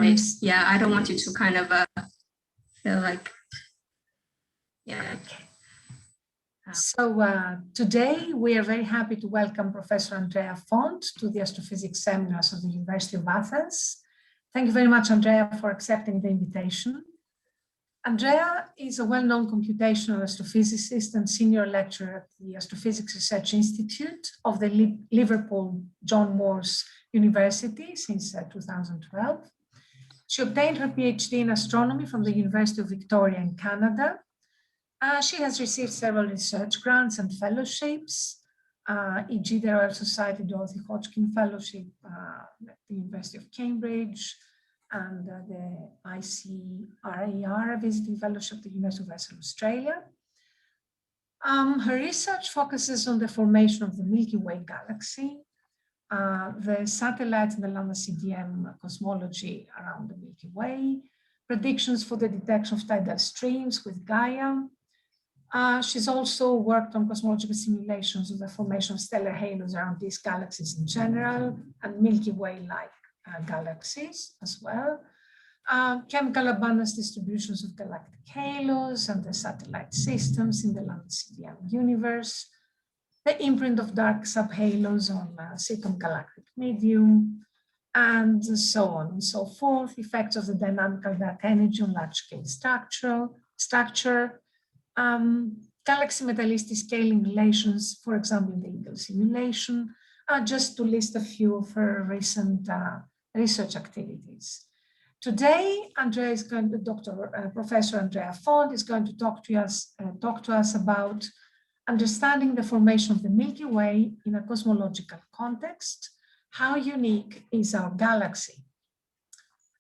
Yeah, I don't want you to kind of feel like, yeah. So today we are very happy to welcome Professor Andreea Font to the astrophysics seminars of the University of Athens. Thank you very much, Andreea, for accepting the invitation. Andreea is a well-known computational astrophysicist and senior lecturer at the Astrophysics Research Institute of the Liverpool John Moores University since 2012. She obtained her PhD in astronomy from the University of Victoria in Canada. She has received several research grants and fellowships, e.g. the Royal Society Dorothy Hodgkin Fellowship at the University of Cambridge, and the ICRAR Visiting Fellowship at the University of Western Australia. Her research focuses on the formation of the Milky Way galaxy, the satellites in the Lambda CDM cosmology around the Milky Way, predictions for the detection of tidal streams with Gaia. She's also worked on cosmological simulations of the formation of stellar halos around these galaxies in general and Milky Way-like galaxies as well. Chemical abundance distributions of galactic halos and the satellite systems in the Lambda CDM universe, the imprint of dark subhalos on circumgalactic medium, and so on and so forth, effects of the dynamical dark energy on large-scale structure, galaxy metallicity scaling relations, for example, in the Eagle simulation, just to list a few of her recent research activities. Today, Professor Andreea Font is going to talk to us about understanding the formation of the Milky Way in a cosmological context. How unique is our galaxy?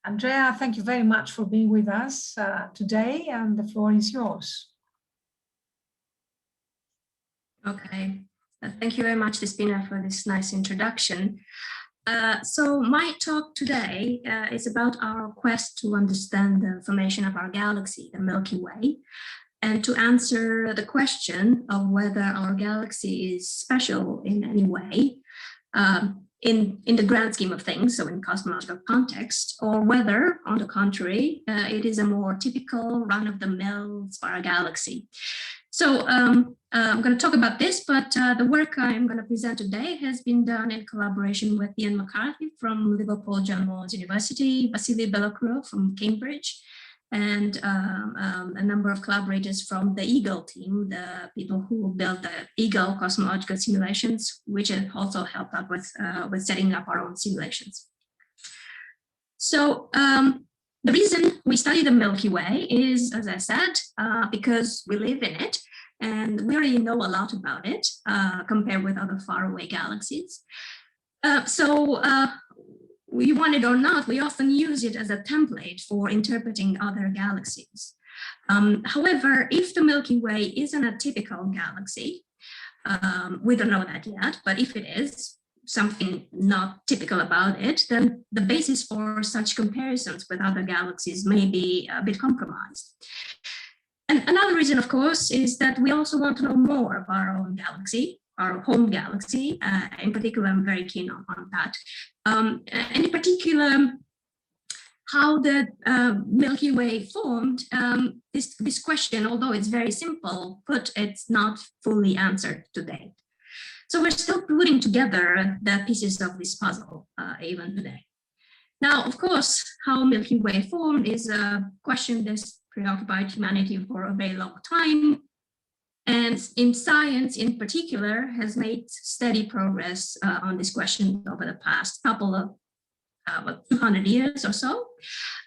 Andreea, thank you very much for being with us today, and the floor is yours. Okay, thank you very much, Despina, for this nice introduction. So my talk today is about our quest to understand the formation of our galaxy, the Milky Way, and to answer the question of whether our galaxy is special in any way in the grand scheme of things, so in cosmological context, or whether, on the contrary, it is a more typical run-of-the-mill spiral galaxy. So I'm going to talk about this, but the work I'm going to present today has been done in collaboration with Ian McCarthy from Liverpool John Moores University, Vasily Belokuro from Cambridge, and a number of collaborators from the Eagle team, the people who built the Eagle cosmological simulations, which have also helped out with setting up our own simulations. So the reason we study the Milky Way is, as I said, because we live in it and we already know a lot about it compared with other faraway galaxies. So we want it or not, we often use it as a template for interpreting other galaxies. However, if the Milky Way isn't a typical galaxy, we don't know that yet, but if it is, something not typical about it, then the basis for such comparisons with other galaxies may be a bit compromised. And another reason, of course, is that we also want to know more about our own galaxy, our home galaxy. In particular, I'm very keen on that. And in particular, how the Milky Way formed, this question, although it's very simple, but it's not fully answered today. So we're still putting together the pieces of this puzzle even today. Now, of course, how Milky Way formed is a question that's preoccupied humanity for a very long time. And in science in particular has made steady progress on this question over the past couple of 200 years or so.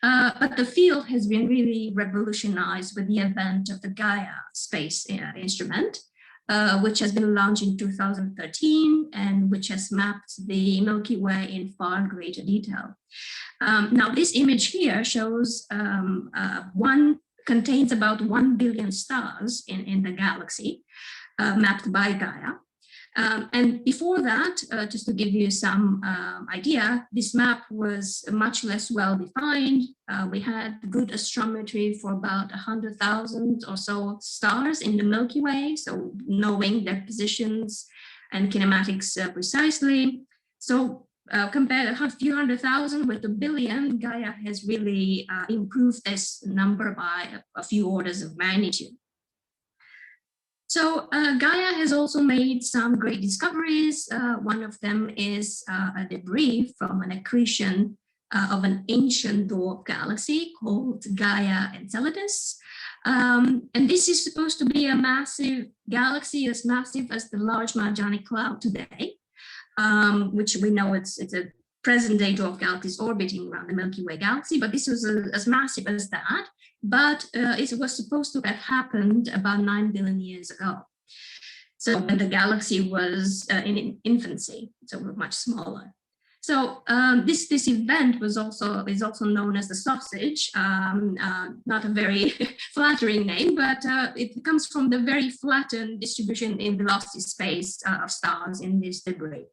But the field has been really revolutionized with the advent of the Gaia space instrument, which has been launched in 2013 and which has mapped the Milky Way in far greater detail. Now, this image here shows contains about 1 billion stars in the galaxy, mapped by Gaia. And before that, just to give you some idea, this map was much less well-defined. We had good astrometry for about 100,000 or so stars in the Milky Way, so knowing their positions and kinematics precisely. So compare a few 100,000 with a billion, Gaia has really improved this number by a few orders of magnitude. So Gaia has also made some great discoveries. One of them is a debris from an accretion of an ancient dwarf galaxy called Gaia Enceladus. And this is supposed to be a massive galaxy, as massive as the Large Magellanic Cloud today, which we know it's a present-day dwarf galaxies orbiting around the Milky Way galaxy, but this was as massive as that. But it was supposed to have happened about 9 billion years ago. So when the galaxy was in infancy, so much smaller. So this event is also known as the sausage, not a very flattering name, but it comes from the very flattened distribution in velocity space of stars in this debris.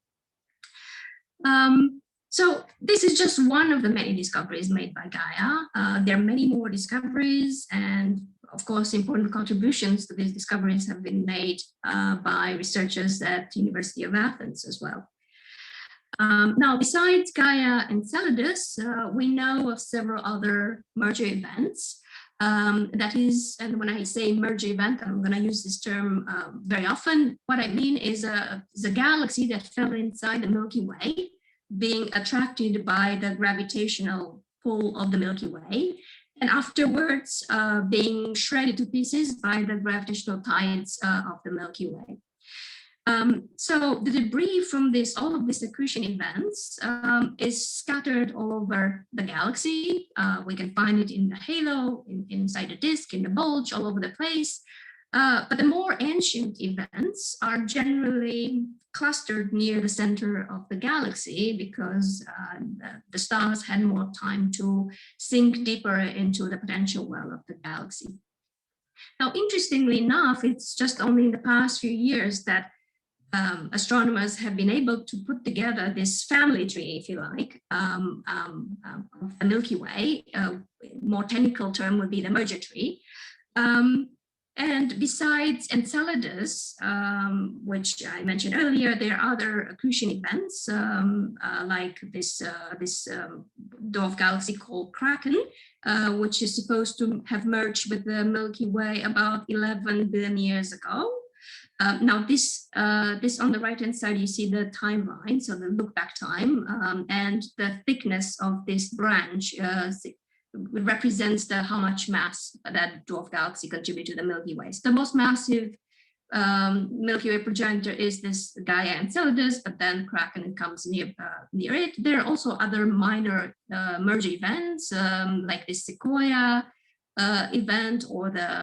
So this is just one of the many discoveries made by Gaia. There are many more discoveries, and of course, important contributions to these discoveries have been made by researchers at the University of Athens as well. Now, besides Gaia Enceladus, we know of several other merger events. That is, and when I say merger event, I'm going to use this term very often. What I mean is a galaxy that fell inside the Milky Way, being attracted by the gravitational pull of the Milky Way, and afterwards being shredded to pieces by the gravitational tides of the Milky Way. So the debris from all of these accretion events is scattered all over the galaxy. We can find it in the halo, inside the disk, in the bulge, all over the place. But the more ancient events are generally clustered near the center of the galaxy because the stars had more time to sink deeper into the potential well of the galaxy. Now, interestingly enough, it's just only in the past few years that astronomers have been able to put together this family tree, if you like, of the Milky Way. More technical term would be the merger tree. And besides Enceladus, which I mentioned earlier, there are other accretion events like this dwarf galaxy called Kraken, which is supposed to have merged with the Milky Way about 11 billion years ago. Now this on the right-hand side, you see the timeline, so the look-back time, and the thickness of this branch represents how much mass that dwarf galaxy contributes to the Milky Way. So the most massive Milky Way progenitor is this Gaia Enceladus, but then Kraken comes near it. There are also other minor merger events like this Sequoia event or the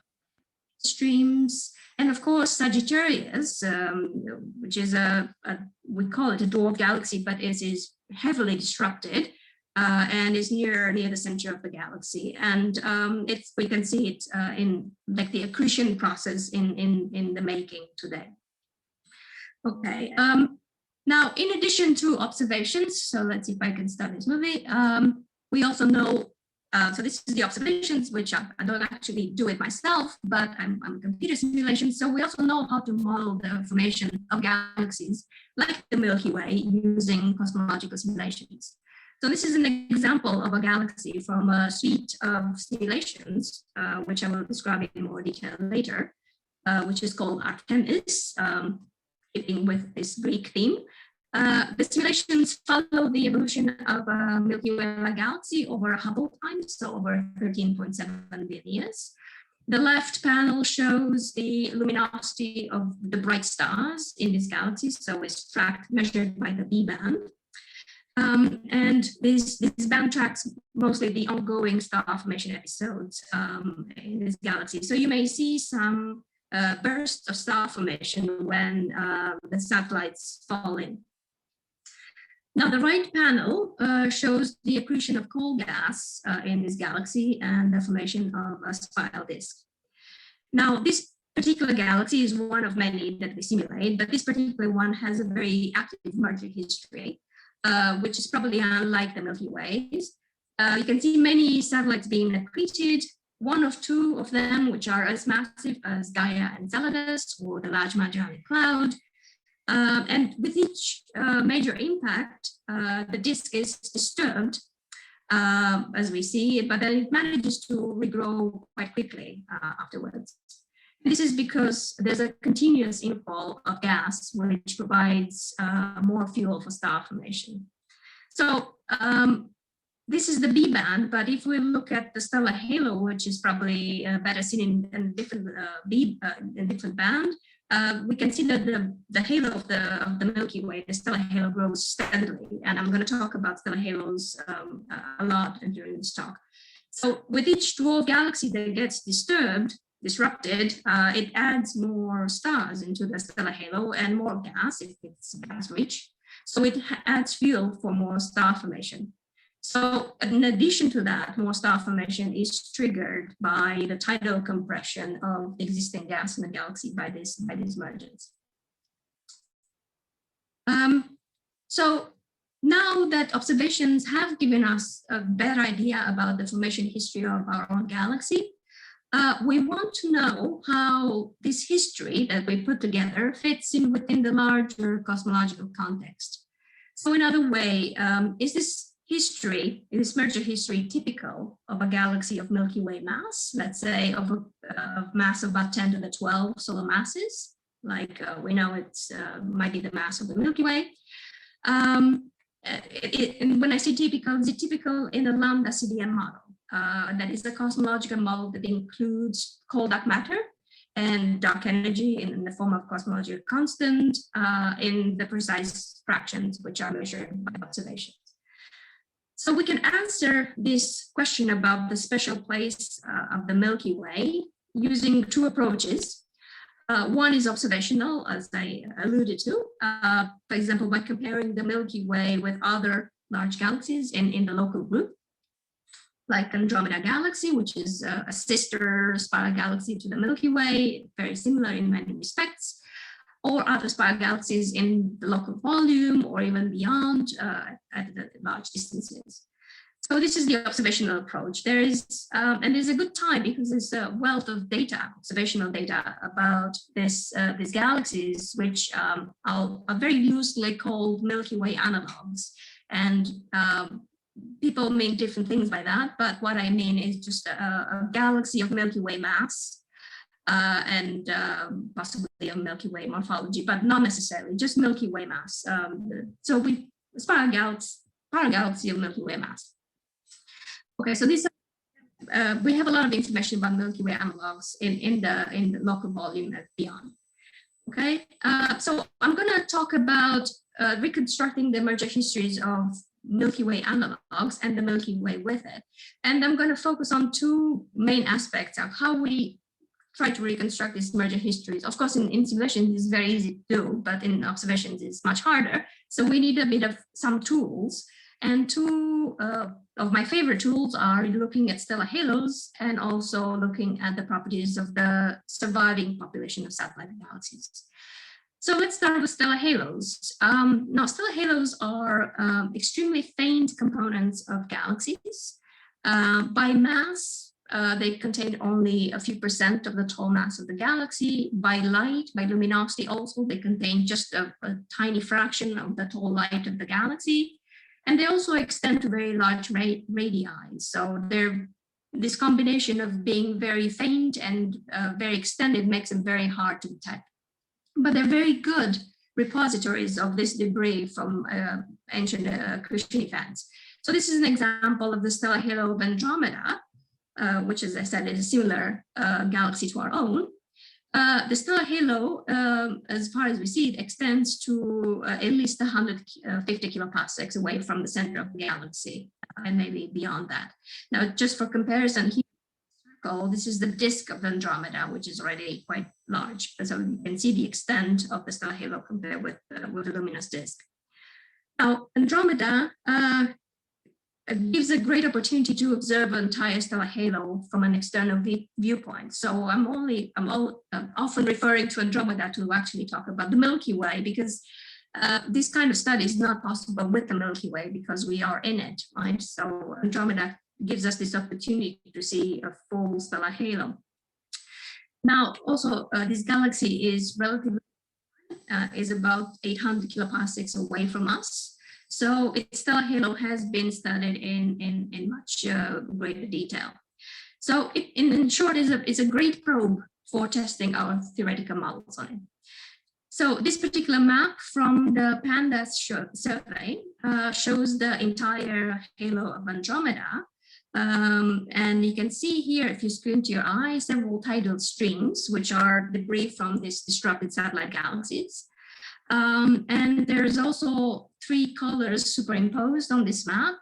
streams. And of course, Sagittarius, which is we call it a dwarf galaxy, but it is heavily disrupted and is near the center of the galaxy. And we can see it in like the accretion process in the making today. Okay. Now, in addition to observations, so let's see if I can start this movie. We also know. So this is the observations, which I don't actually do it myself, but I'm a computer simulation. So we also know how to model the formation of galaxies like the Milky Way using cosmological simulations. So this is an example of a galaxy from a suite of simulations, which I will describe in more detail later, which is called Artemis, keeping with this Greek theme. The simulations follow the evolution of a Milky Way galaxy over Hubble time, so over 13.7 billion years. The left panel shows the luminosity of the bright stars in this galaxy, so it's measured by the B band. And this band tracks mostly the ongoing star formation episodes in this galaxy. So you may see some bursts of star formation when the satellites fall in. Now, the right panel shows the accretion of coal gas in this galaxy and the formation of a spiral disk. Now, this particular galaxy is one of many that we simulate, but this particular one has a very active merger history, which is probably unlike the Milky Ways. You can see many satellites being accreted, one of two of them, which are as massive as Gaia Enceladus or the Large Magellanic Cloud. And with each major impact, the disk is disturbed, as we see, but then it manages to regrow quite quickly afterwards. This is because there's a continuous inflow of gas, which provides more fuel for star formation. So this is the B band, but if we look at the stellar halo, which is probably better seen in different different band, we can see that the halo of the Milky Way, the stellar halo, grows steadily, and I'm going to talk about stellar halos a lot during this talk. So with each dwarf galaxy that gets disrupted, it adds more stars into the stellar halo and more gas if it's gas rich. So it adds fuel for more star formation. So in addition to that, more star formation is triggered by the tidal compression of existing gas in the galaxy by these mergers. So now that observations have given us a better idea about the formation history of our own galaxy, we want to know how this history that we put together fits in within the larger cosmological context. So in other way, is this merger history typical of a galaxy of Milky Way mass, let's say of mass of about 10 to the 12 solar masses, like we know it's might be the mass of the Milky Way. And when I say typical, is it typical in the Lambda CDM model? That is the cosmological model that includes cold dark matter and dark energy in the form of cosmological constant in the precise fractions which are measured by observations. So we can answer this question about the special place of the Milky Way using two approaches. One is observational, as I alluded to, for example, by comparing the Milky Way with other large galaxies in the local group, like Andromeda galaxy, which is a sister spiral galaxy to the Milky Way, very similar in many respects, or other spiral galaxies in the local volume or even beyond at the large distances. So this is the observational approach. There is, and there's a good time because there's a wealth of data, observational data about these galaxies, which are very loosely called Milky Way analogues. And people mean different things by that, but what I mean is just a galaxy of Milky Way mass and possibly a Milky Way morphology, but not necessarily, just Milky Way mass. So we spiral galaxy of Milky Way mass. Okay, so this we have a lot of information about Milky Way analogues in the local volume and beyond. Okay, so I'm going to talk about reconstructing the merger histories of Milky Way analogues and the Milky Way with it. And I'm going to focus on two main aspects of how we try to reconstruct these merger histories. Of course, in simulations it's very easy to do, but in observations it's much harder. So we need a bit of some tools. And two of my favorite tools are looking at stellar halos and also looking at the properties of the surviving population of satellite galaxies. So let's start with stellar halos. Now, stellar halos are extremely faint components of galaxies. By mass, they contain only a few % of the total mass of the galaxy. By light, by luminosity also, they contain just a tiny fraction of the total light of the galaxy. And they also extend to very large radii. So this combination of being very faint and very extended makes them very hard to detect. But they're very good repositories of this debris from ancient Christian events. So this is an example of the stellar halo of Andromeda, which, as I said, is a similar galaxy to our own. The stellar halo, as far as we see it, extends to at least 150 kiloparsecs away from the center of the galaxy, and maybe beyond that. Now, just for comparison, here, this is the disk of Andromeda, which is already quite large. So you can see the extent of the stellar halo compared with the luminous disk. Now, Andromeda gives a great opportunity to observe an entire stellar halo from an external viewpoint. So I'm often referring to Andromeda to actually talk about the Milky Way, because this kind of study is not possible with the Milky Way because we are in it, right? So Andromeda gives us this opportunity to see a full stellar halo. Now, also, this galaxy is relatively is about 800 kiloparsecs away from us. So its stellar halo has been studied in much greater detail. So in short, is a great probe for testing our theoretical models on it. So this particular map from the PANDAS survey shows the entire halo of Andromeda. And you can see here, if you squint your eye, several tidal streams, which are debris from these disrupted satellite galaxies. And there's also 3 colors superimposed on this map,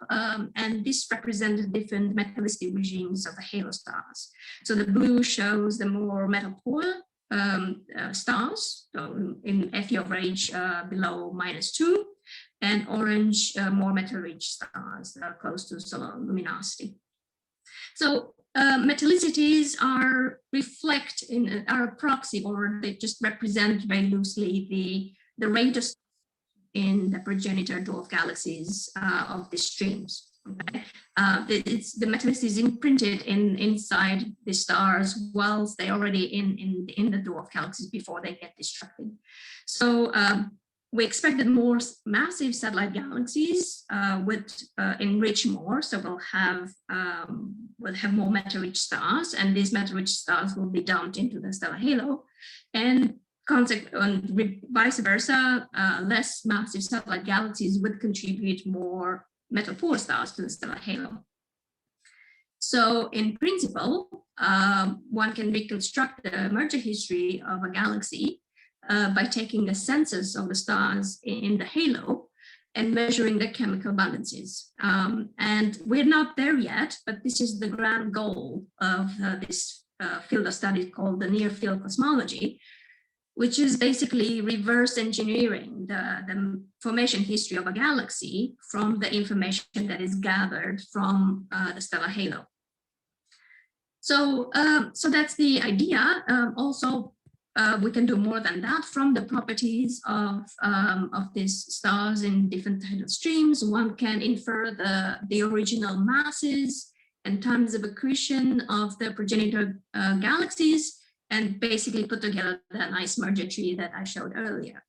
and this represents different metallicity regimes of the halo stars. So the blue shows the more metal poor stars, so in FE of rage below -2, and orange more metal-rich stars close to solar luminosity. So metallicities are a proxy, or they just represent very loosely the rate of in the progenitor dwarf galaxies of the streams. Okay? The metallicity is imprinted inside the stars whilst they're already in the dwarf galaxies before they get disrupted. So we expect that more massive satellite galaxies would enrich more, so we'll have more metal-rich stars, and these metal-rich stars will be dumped into the stellar halo, and vice versa, less massive satellite galaxies would contribute more metal-poor stars to the stellar halo. So in principle, one can reconstruct the merger history of a galaxy by taking a census of the stars in the halo and measuring the chemical abundances. And we're not there yet, but this is the grand goal of this field of study called the near-field cosmology, which is basically reverse engineering the formation history of a galaxy from the information that is gathered from the stellar halo. So, so that's the idea. Also, we can do more than that. From the properties of these stars in different tidal streams, one can infer the original masses and times of accretion of the progenitor galaxies, and basically put together that nice merger tree that I showed earlier.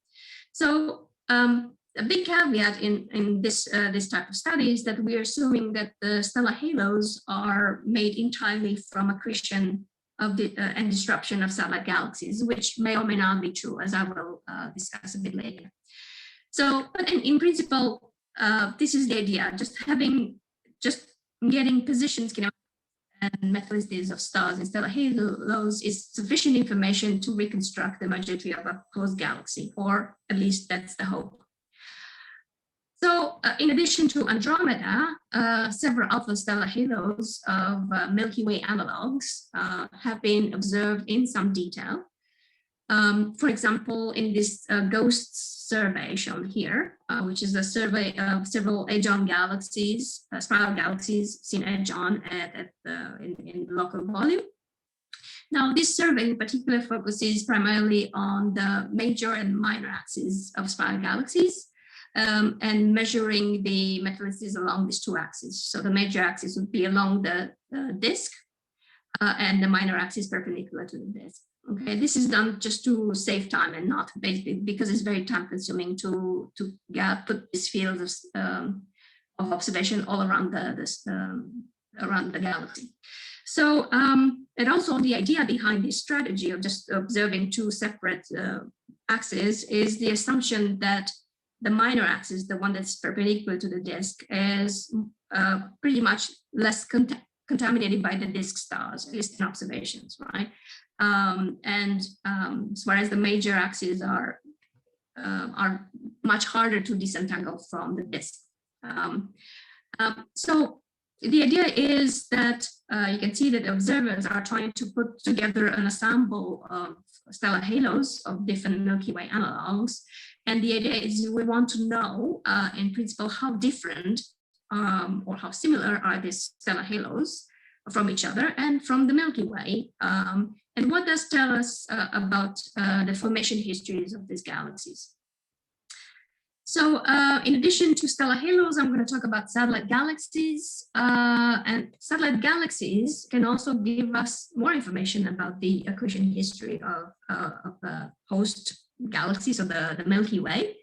So a big caveat in this type of study is that we are assuming that the stellar halos are made entirely from accretion of the and disruption of satellite galaxies, which may or may not be true, as I will discuss a bit later. So, but in principle, this is the idea: just getting positions, and metallicities of stars in stellar halos is sufficient information to reconstruct the merger tree of a host galaxy, or at least that's the hope. So in addition to Andromeda, several alpha stellar halos of Milky Way analogues have been observed in some detail. For example, in this GHOSTS survey shown here, which is a survey of several edge-on galaxies, spiral galaxies seen edge-on in local volume. Now, this survey in particular focuses primarily on the major and minor axes of spiral galaxies, and measuring the metallicities along these 2 axes. So the major axis would be along the disk, and the minor axis perpendicular to the disk. Okay, this is done just to save time and not basically because it's very time consuming to put these fields of observation all around around the galaxy. So, and also the idea behind this strategy of just observing 2 separate axes is the assumption that the minor axis, the one that's perpendicular to the disk, is pretty much less contaminated by the disk stars, at least in observations, right? Whereas the major axes are much harder to disentangle from the disk. So the idea is that you can see that observers are trying to put together an ensemble of stellar halos of different Milky Way analogues. And the idea is we want to know, in principle, how different or how similar are these stellar halos from each other and from the Milky Way. And what does tell us about the formation histories of these galaxies? So in addition to stellar halos, I'm going to talk about satellite galaxies. And satellite galaxies can also give us more information about the accretion history of host galaxies, or the Milky Way,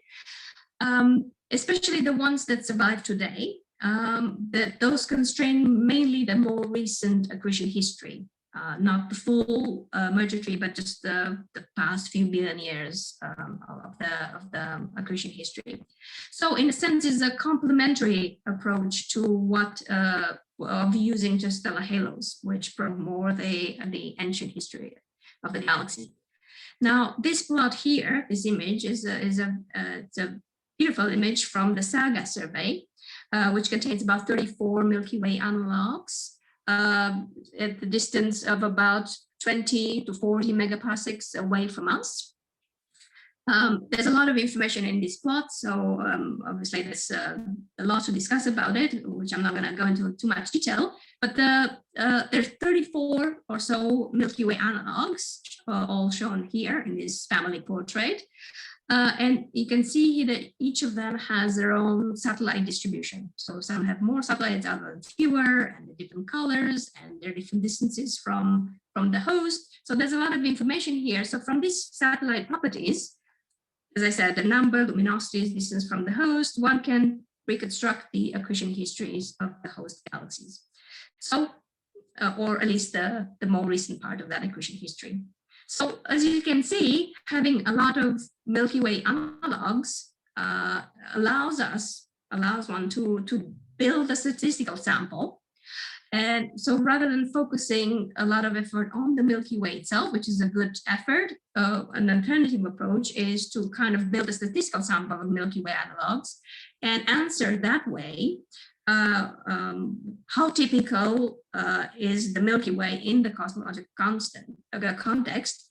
especially the ones that survive today. Those constrain mainly the more recent accretion history, not the full merger tree, but just the past few billion years of the accretion history. So in a sense, it's a complementary approach to what of using just stellar halos, which probe more the ancient history of the galaxy. Now, this plot here, this image it's a beautiful image from the Saga survey, which contains about 34 Milky Way analogues at the distance of about 20 to 40 megaparsecs away from us. There's a lot of information in this plot, so obviously there's a lot to discuss about it, which I'm not going to go into too much detail, but there's 34 or so Milky Way analogues, all shown here in this family portrait. And you can see that each of them has their own satellite distribution. So some have more satellites, others fewer, and they're different colors, and they're different distances from the host. So there's a lot of information here. So from these satellite properties, as I said, the number, luminosity, distance from the host, one can reconstruct the accretion histories of the host galaxies. So, or at least the more recent part of that accretion history. So as you can see, having a lot of Milky Way analogues allows one to build a statistical sample. And so rather than focusing a lot of effort on the Milky Way itself, which is a good effort, an alternative approach is to kind of build a statistical sample of Milky Way analogues and answer that way how typical is the Milky Way in the cosmological context,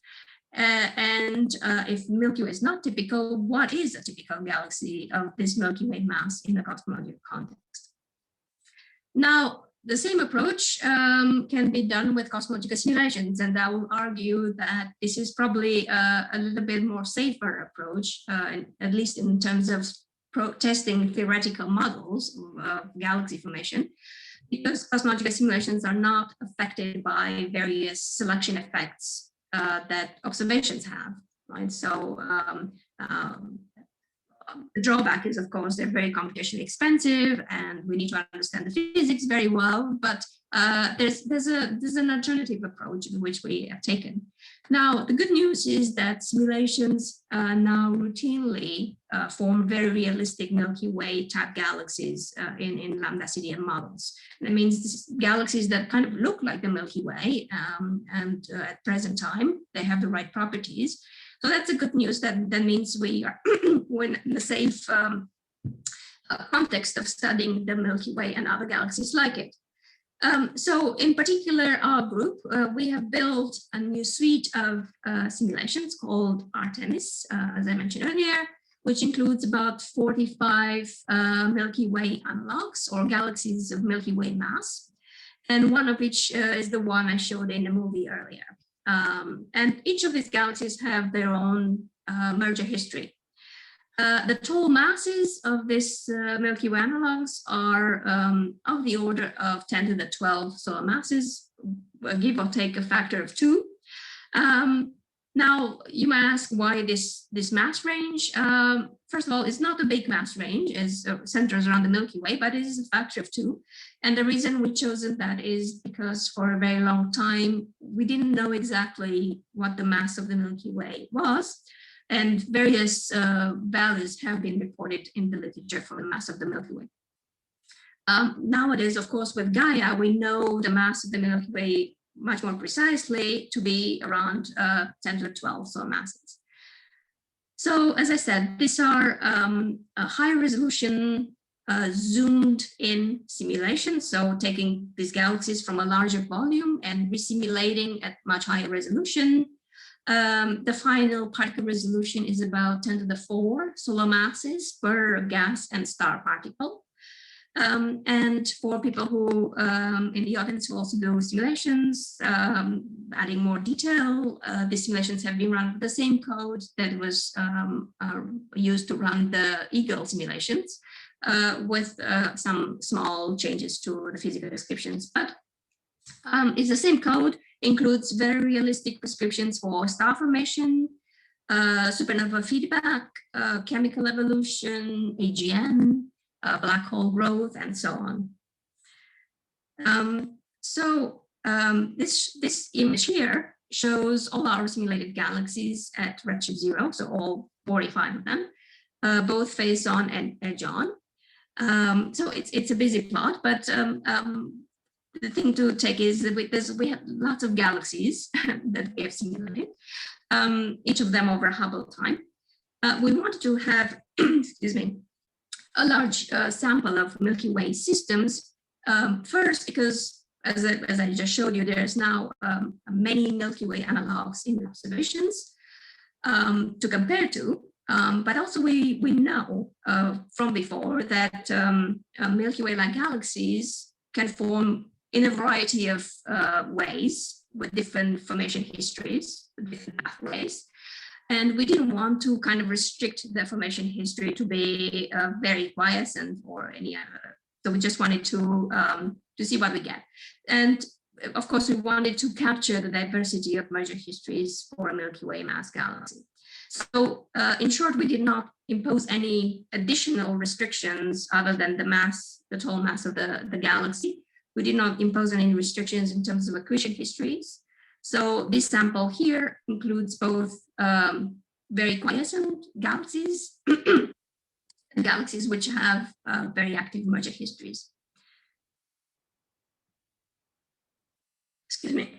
and if Milky Way is not typical, what is a typical galaxy of this Milky Way mass in the cosmological context? Now, the same approach can be done with cosmological simulations, and I will argue that this is probably a little bit more safer approach, at least in terms of testing theoretical models of galaxy formation, because cosmological simulations are not affected by various selection effects that observations have, right? So the drawback is, of course, they're very computationally expensive, and we need to understand the physics very well. But there's an alternative approach which we have taken. Now, the good news is that simulations now routinely form very realistic Milky Way type galaxies in Lambda CDM models. That means galaxies that kind of look like the Milky Way, and at present time they have the right properties. So that's a good news. That means we are in the safe context of studying the Milky Way and other galaxies like it. So in particular, our group, we have built a new suite of simulations called Artemis, as I mentioned earlier, which includes about 45 Milky Way analogues or galaxies of Milky Way mass, and one of which is the one I showed in the movie earlier. And each of these galaxies have their own merger history. The total masses of this Milky Way analogues are of the order of 10 to the 12 solar masses, give or take a factor of 2. Now, you might ask why this mass range. First of all, it's not a big mass range, it centers around the Milky Way, but it is a factor of 2. And the reason we chosen that is because for a very long time, we didn't know exactly what the mass of the Milky Way was. And various values have been reported in the literature for the mass of the Milky Way. Nowadays, of course, with Gaia, we know the mass of the Milky Way much more precisely to be around 10 to 12 solar masses. So, as I said, these are high resolution zoomed in simulations. So taking these galaxies from a larger volume and resimulating at much higher resolution. The final particle resolution is about 10 to the 4 solar masses per gas and star particle. And for people who in the audience who also do simulations, adding more detail, the simulations have been run with the same code that was used to run the Eagle simulations, with some small changes to the physical descriptions. But it's the same code, includes very realistic prescriptions for star formation, supernova feedback, chemical evolution, AGN, black hole growth, and so on. This image here shows all our simulated galaxies at redshift 0, so all 45 of them, both phase on and edge on. So it's a busy plot, but the thing to take is that we have lots of galaxies that we have simulated, each of them over Hubble time. We wanted to have, excuse me, a large sample of Milky Way systems. First, because as I just showed you, there's now many Milky Way analogues in observations to compare to. But also we know from before that Milky Way-like galaxies can form in a variety of ways with different formation histories, different pathways. And we didn't want to kind of restrict the formation history to be very quiescent or any other. So we just wanted to see what we get. And of course, we wanted to capture the diversity of merger histories for a Milky Way mass galaxy. So in short, we did not impose any additional restrictions other than the mass, the total mass of the galaxy. We did not impose any restrictions in terms of accretion histories. So this sample here includes both very quiescent galaxies and galaxies which have very active merger histories. Excuse me.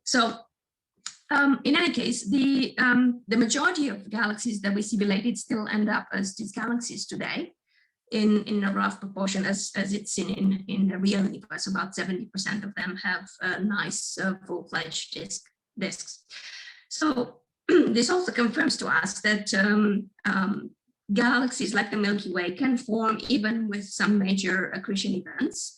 So in any case, the majority of galaxies that we simulated still end up as these galaxies today in a rough proportion as it's seen in the real universe. About 70% of them have nice full-fledged disks. So this also confirms to us that galaxies like the Milky Way can form even with some major accretion events.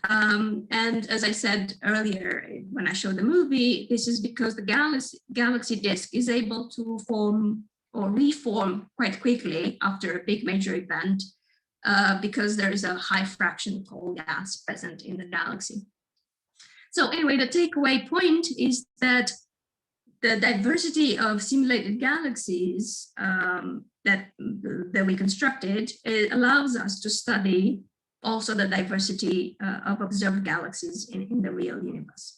And as I said earlier, when I showed the movie, this is because the galaxy disk is able to form or reform quite quickly after a big major event because there is a high fraction of cold gas present in the galaxy. So anyway, the takeaway point is that the diversity of simulated galaxies that we constructed, it allows us to study also the diversity of observed galaxies in the real universe.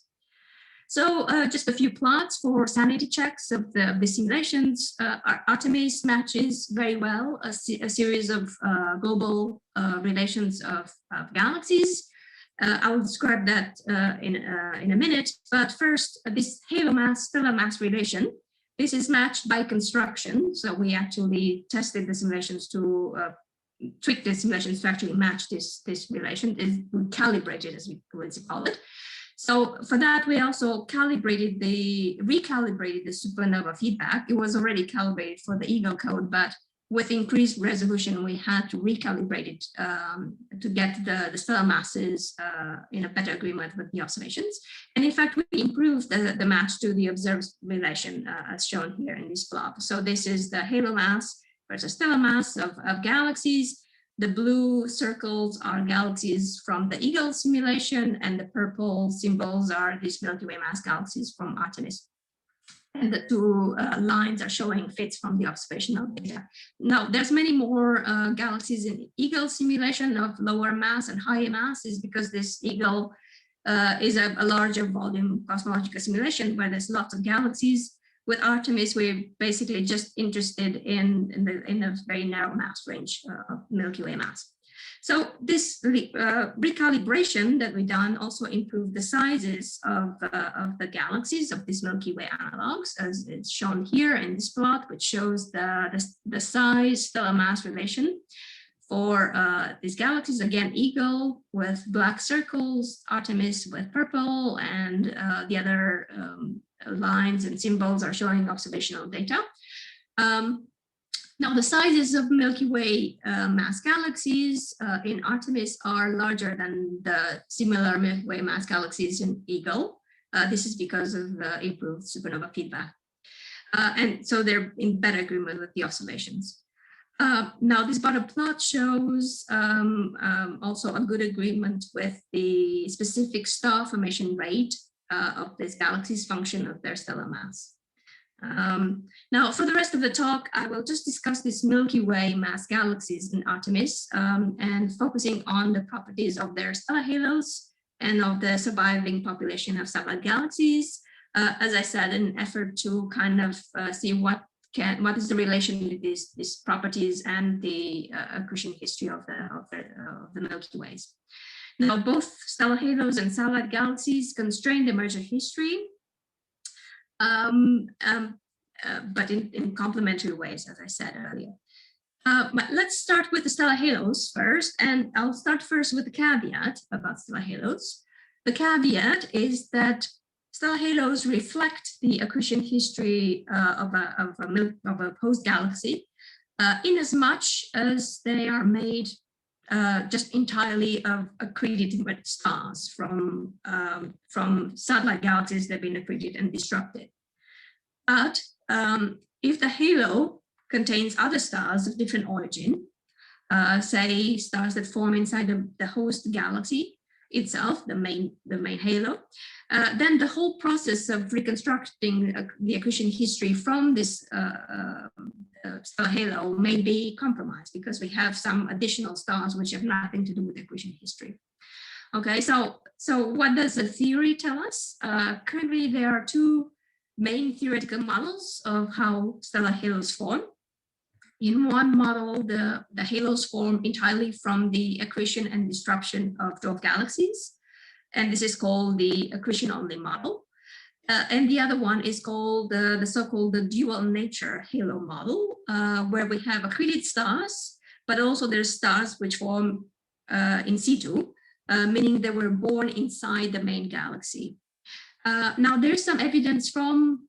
So just a few plots for sanity checks of the simulations. Artemis matches very well a series of global relations of galaxies. I will describe that in a minute, but first, this halo mass, stellar mass relation, this is matched by construction. So we actually tested the simulations to tweak the simulations to actually match this relation. We calibrated, as we call it. So for that, we also recalibrated the supernova feedback. It was already calibrated for the Eagle code, but with increased resolution, we had to recalibrate it to get the stellar masses in a better agreement with the observations. And in fact, we improved the match to the observed relation as shown here in this plot. So this is the halo mass versus stellar mass of galaxies. The blue circles are galaxies from the Eagle simulation, and the purple symbols are these Milky Way mass galaxies from Artemis. And the two lines are showing fits from the observational data. Now, there's many more galaxies in Eagle simulation of lower mass and higher mass, is because this Eagle is a larger volume cosmological simulation where there's lots of galaxies. With Artemis, we're basically just interested in a very narrow mass range of Milky Way mass. So this recalibration that we done also improved the sizes of the galaxies of these Milky Way analogues, as it's shown here in this plot, which shows the size stellar mass relation for these galaxies. Again, Eagle with black circles, Artemis with purple, and the other lines and symbols are showing observational data. Now, the sizes of Milky Way mass galaxies in Artemis are larger than the similar Milky Way mass galaxies in Eagle. This is because of the improved supernova feedback. And so they're in better agreement with the observations. Now, this bottom plot shows also a good agreement with the specific star formation rate of these galaxies function of their stellar mass. Now, for the rest of the talk, I will just discuss this Milky Way mass galaxies in Artemis and focusing on the properties of their stellar halos and of the surviving population of satellite galaxies. As I said, in an effort to kind of see what is the relation with these properties and the accretion history of the Milky Ways. Now, both stellar halos and satellite galaxies constrain the merger history, but in complementary ways, as I said earlier. But let's start with the stellar halos first, and I'll start first with the caveat about stellar halos. The caveat is that stellar halos reflect the accretion history of a host galaxy, in as much as they are made just entirely of accreted stars from satellite galaxies that have been accreted and disrupted. But if the halo contains other stars of different origin, say stars that form inside the host galaxy itself, the main halo, then the whole process of reconstructing the accretion history from this stellar halo may be compromised because we have some additional stars which have nothing to do with accretion history. Okay, so what does the theory tell us? Currently, there are two main theoretical models of how stellar halos form. In one model, the halos form entirely from the accretion and disruption of dwarf galaxies, and this is called the accretion-only model. And the other one is called the so-called the dual nature halo model, where we have accreted stars, but also there's stars which form in situ, meaning they were born inside the main galaxy. Now, there's some evidence from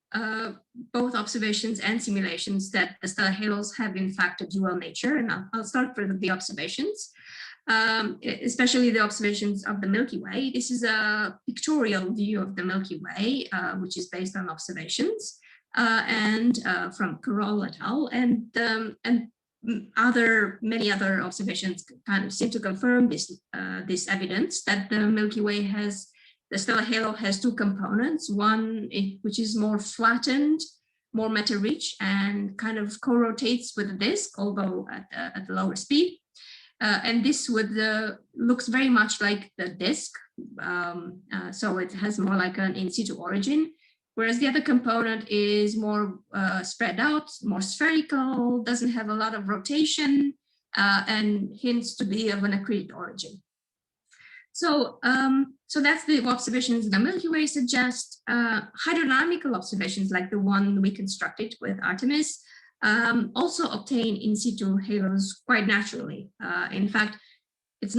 both observations and simulations that the stellar halos have in fact a dual nature, and I'll start with the observations, especially the observations of the Milky Way. This is a pictorial view of the Milky Way, which is based on observations and from Carroll et al. And many other observations kind of seem to confirm this evidence that the Milky Way the stellar halo has two components, one which is more flattened, more matter-rich, and kind of co-rotates with the disk, although at a lower speed. And this looks very much like the disk, so it has more like an in situ origin, whereas the other component is more spread out, more spherical, doesn't have a lot of rotation, and hints to be of an accreted origin. So that's the observations the Milky Way suggest. Hydrodynamical observations like the one we constructed with Artemis also obtain in situ halos quite naturally. In fact, it's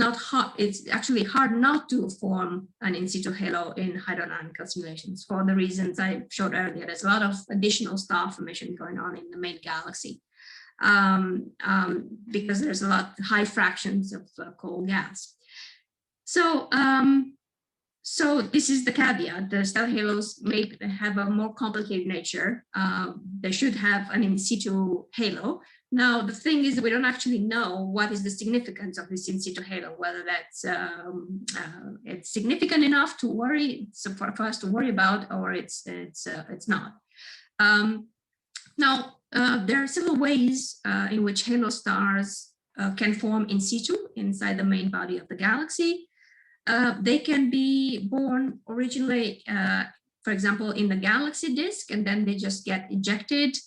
actually hard not to form an in situ halo in hydrodynamical simulations for the reasons I showed earlier. There's a lot of additional star formation going on in the main galaxy because there's a lot high fractions of cold gas. So this is the caveat. The stellar halos may have a more complicated nature. They should have an in situ halo. Now, the thing is, we don't actually know what is the significance of this in situ halo, whether that's it's significant enough to worry for us to worry about, or it's not. Now, there are several ways in which halo stars can form in situ inside the main body of the galaxy. They can be born originally, for example, in the galaxy disk, and then they just get ejected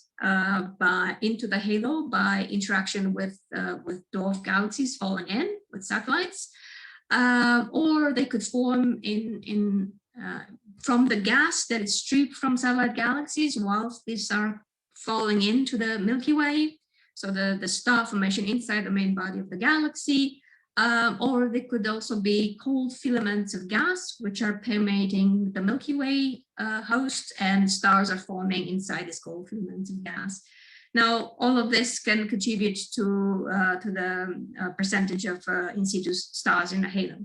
into the halo by interaction with dwarf galaxies falling in with satellites, or they could form from the gas that is stripped from satellite galaxies whilst these are falling into the Milky Way. So the star formation inside the main body of the galaxy. Or they could also be cold filaments of gas, which are permeating the Milky Way host, and stars are forming inside these cold filaments of gas. Now, all of this can contribute to the percentage of in situ stars in a halo.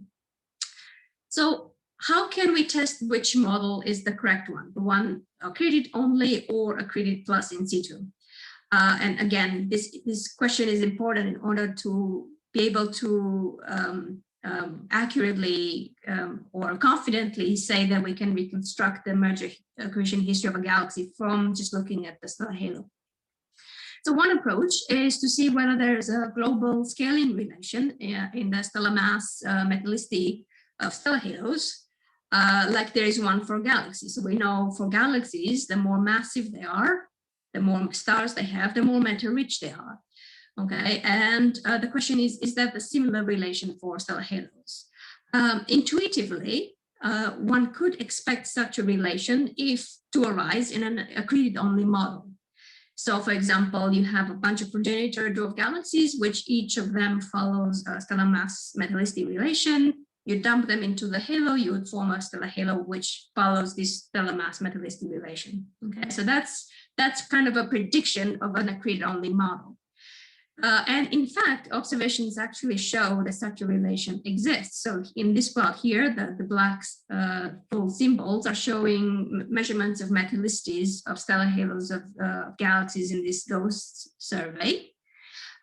So how can we test which model is the correct one, the one accreted only or accreted plus in situ? And again, this question is important in order to be able to accurately or confidently say that we can reconstruct the merger accretion history of a galaxy from just looking at the stellar halo. So one approach is to see whether there's a global scaling relation in the stellar mass metallicity of stellar halos, like there is one for galaxies. So we know for galaxies, the more massive they are, the more stars they have, the more matter-rich they are. Okay, and the question is that a similar relation for stellar halos? Intuitively, one could expect such a relation to arise in an accreted-only model. So, for example, you have a bunch of progenitor dwarf galaxies, which each of them follows a stellar mass metallicity relation. You dump them into the halo, you would form a stellar halo which follows this stellar mass metallicity relation. Okay, so that's kind of a prediction of an accreted-only model. And in fact, observations actually show that such a relation exists. So in this plot here, the black full symbols are showing measurements of metallicities of stellar halos of galaxies in this GHOST survey.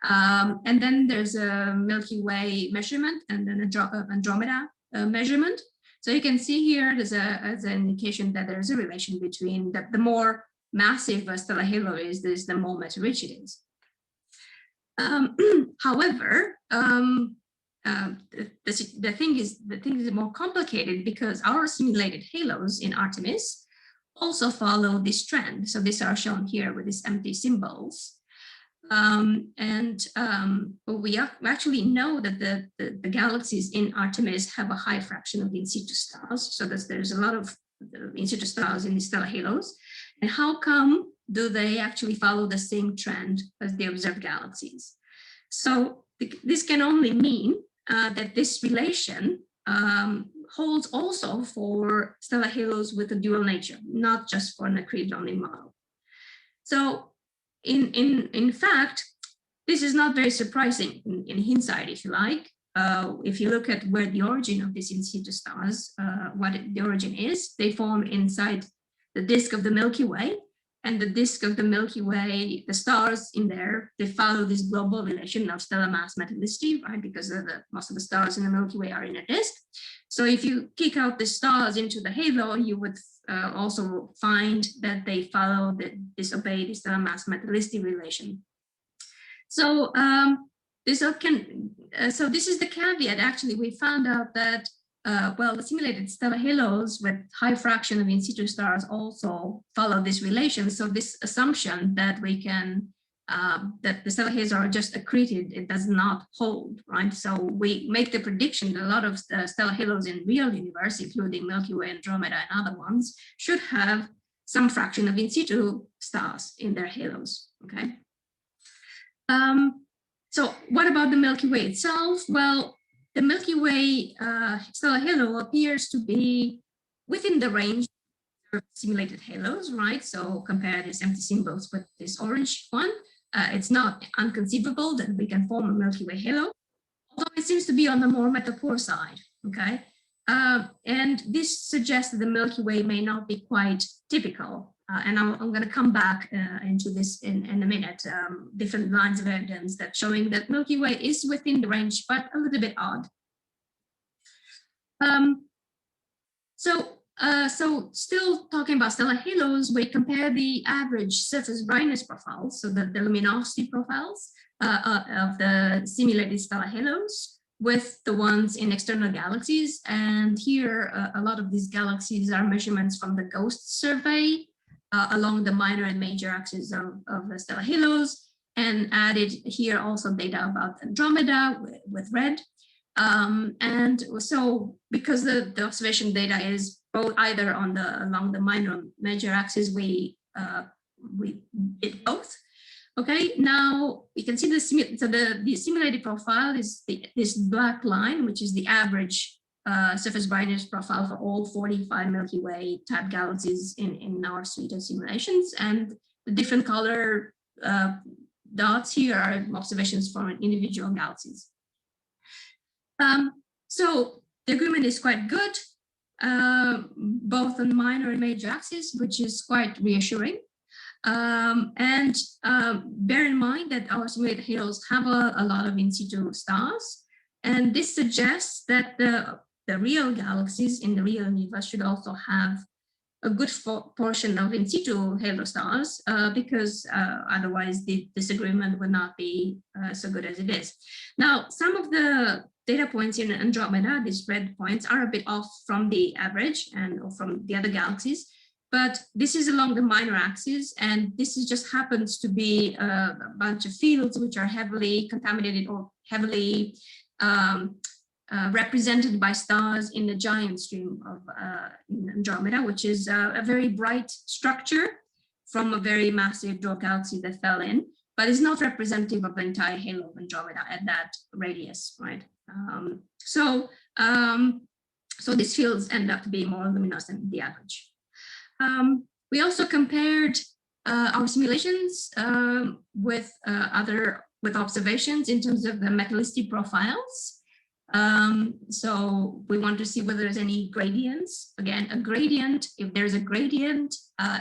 And then there's a Milky Way measurement and then Andromeda measurement. So you can see here there's an indication that there's a relation between the more massive a stellar halo is, the more matter-rich it is. However, the thing is more complicated because our simulated halos in Artemis also follow this trend. So these are shown here with these empty symbols. We actually know that the galaxies in Artemis have a high fraction of in situ stars. So there's a lot of in situ stars in the stellar halos. And how come do they actually follow the same trend as the observed galaxies? So this can only mean that this relation holds also for stellar halos with a dual nature, not just for an accreted-only model. So in fact, this is not very surprising in hindsight, if you like. If you look at where the origin of these in situ stars, the origin is, they form inside the disk of the Milky Way, and the disk of the Milky Way, the stars in there, they follow this global relation of stellar mass metallicity, right? Because most of the stars in the Milky Way are in a disk. So if you kick out the stars into the halo, you would also find that they follow disobey the stellar mass metallicity relation. So this is the caveat. Actually, we found out that well, the simulated stellar halos with high fraction of in situ stars also follow this relation. So this assumption that we can that the stellar halos are just accreted, it does not hold, right? So we make the prediction that a lot of stellar halos in real universe, including Milky Way, Andromeda, and other ones, should have some fraction of in situ stars in their halos. Okay. So what about the Milky Way itself? Well, the Milky Way stellar halo appears to be within the range of simulated halos, right? So compare these empty symbols with this orange one. It's not inconceivable that we can form a Milky Way halo, although it seems to be on the more metaphor side, okay? And this suggests that the Milky Way may not be quite typical. And I'm going to come back into this in a minute, different lines of evidence that showing that Milky Way is within the range, but a little bit odd. So still talking about stellar halos, we compare the average surface brightness profiles, so the luminosity profiles of the simulated stellar halos with the ones in external galaxies. And here, a lot of these galaxies are measurements from the GHOST survey, along the minor and major axes of the stellar halos, and added here also data about Andromeda with red. And so because the observation data is both either along the minor and major axis, we did both. Okay, now you can see the simulated profile is this black line, which is the average surface brightness profile for all 45 Milky Way type galaxies in our suite of simulations. And the different color dots here are observations from individual galaxies. So the agreement is quite good, both on minor and major axis, which is quite reassuring. And bear in mind that our simulated halos have a lot of in situ stars. And this suggests that the real galaxies in the real universe should also have a good portion of in situ halo stars, because otherwise the disagreement would not be so good as it is. Now, some of the data points in Andromeda, these red points, are a bit off from the average and from the other galaxies, but this is along the minor axis, and this is just happens to be a bunch of fields which are heavily contaminated or heavily represented by stars in the giant stream of Andromeda, which is a very bright structure from a very massive dwarf galaxy that fell in, but is not representative of the entire halo of Andromeda at that radius, right? So these fields end up to be more luminous than the average. We also compared our simulations with observations in terms of the metallicity profiles. So we want to see whether there's any gradients. Again, a gradient, if there's a gradient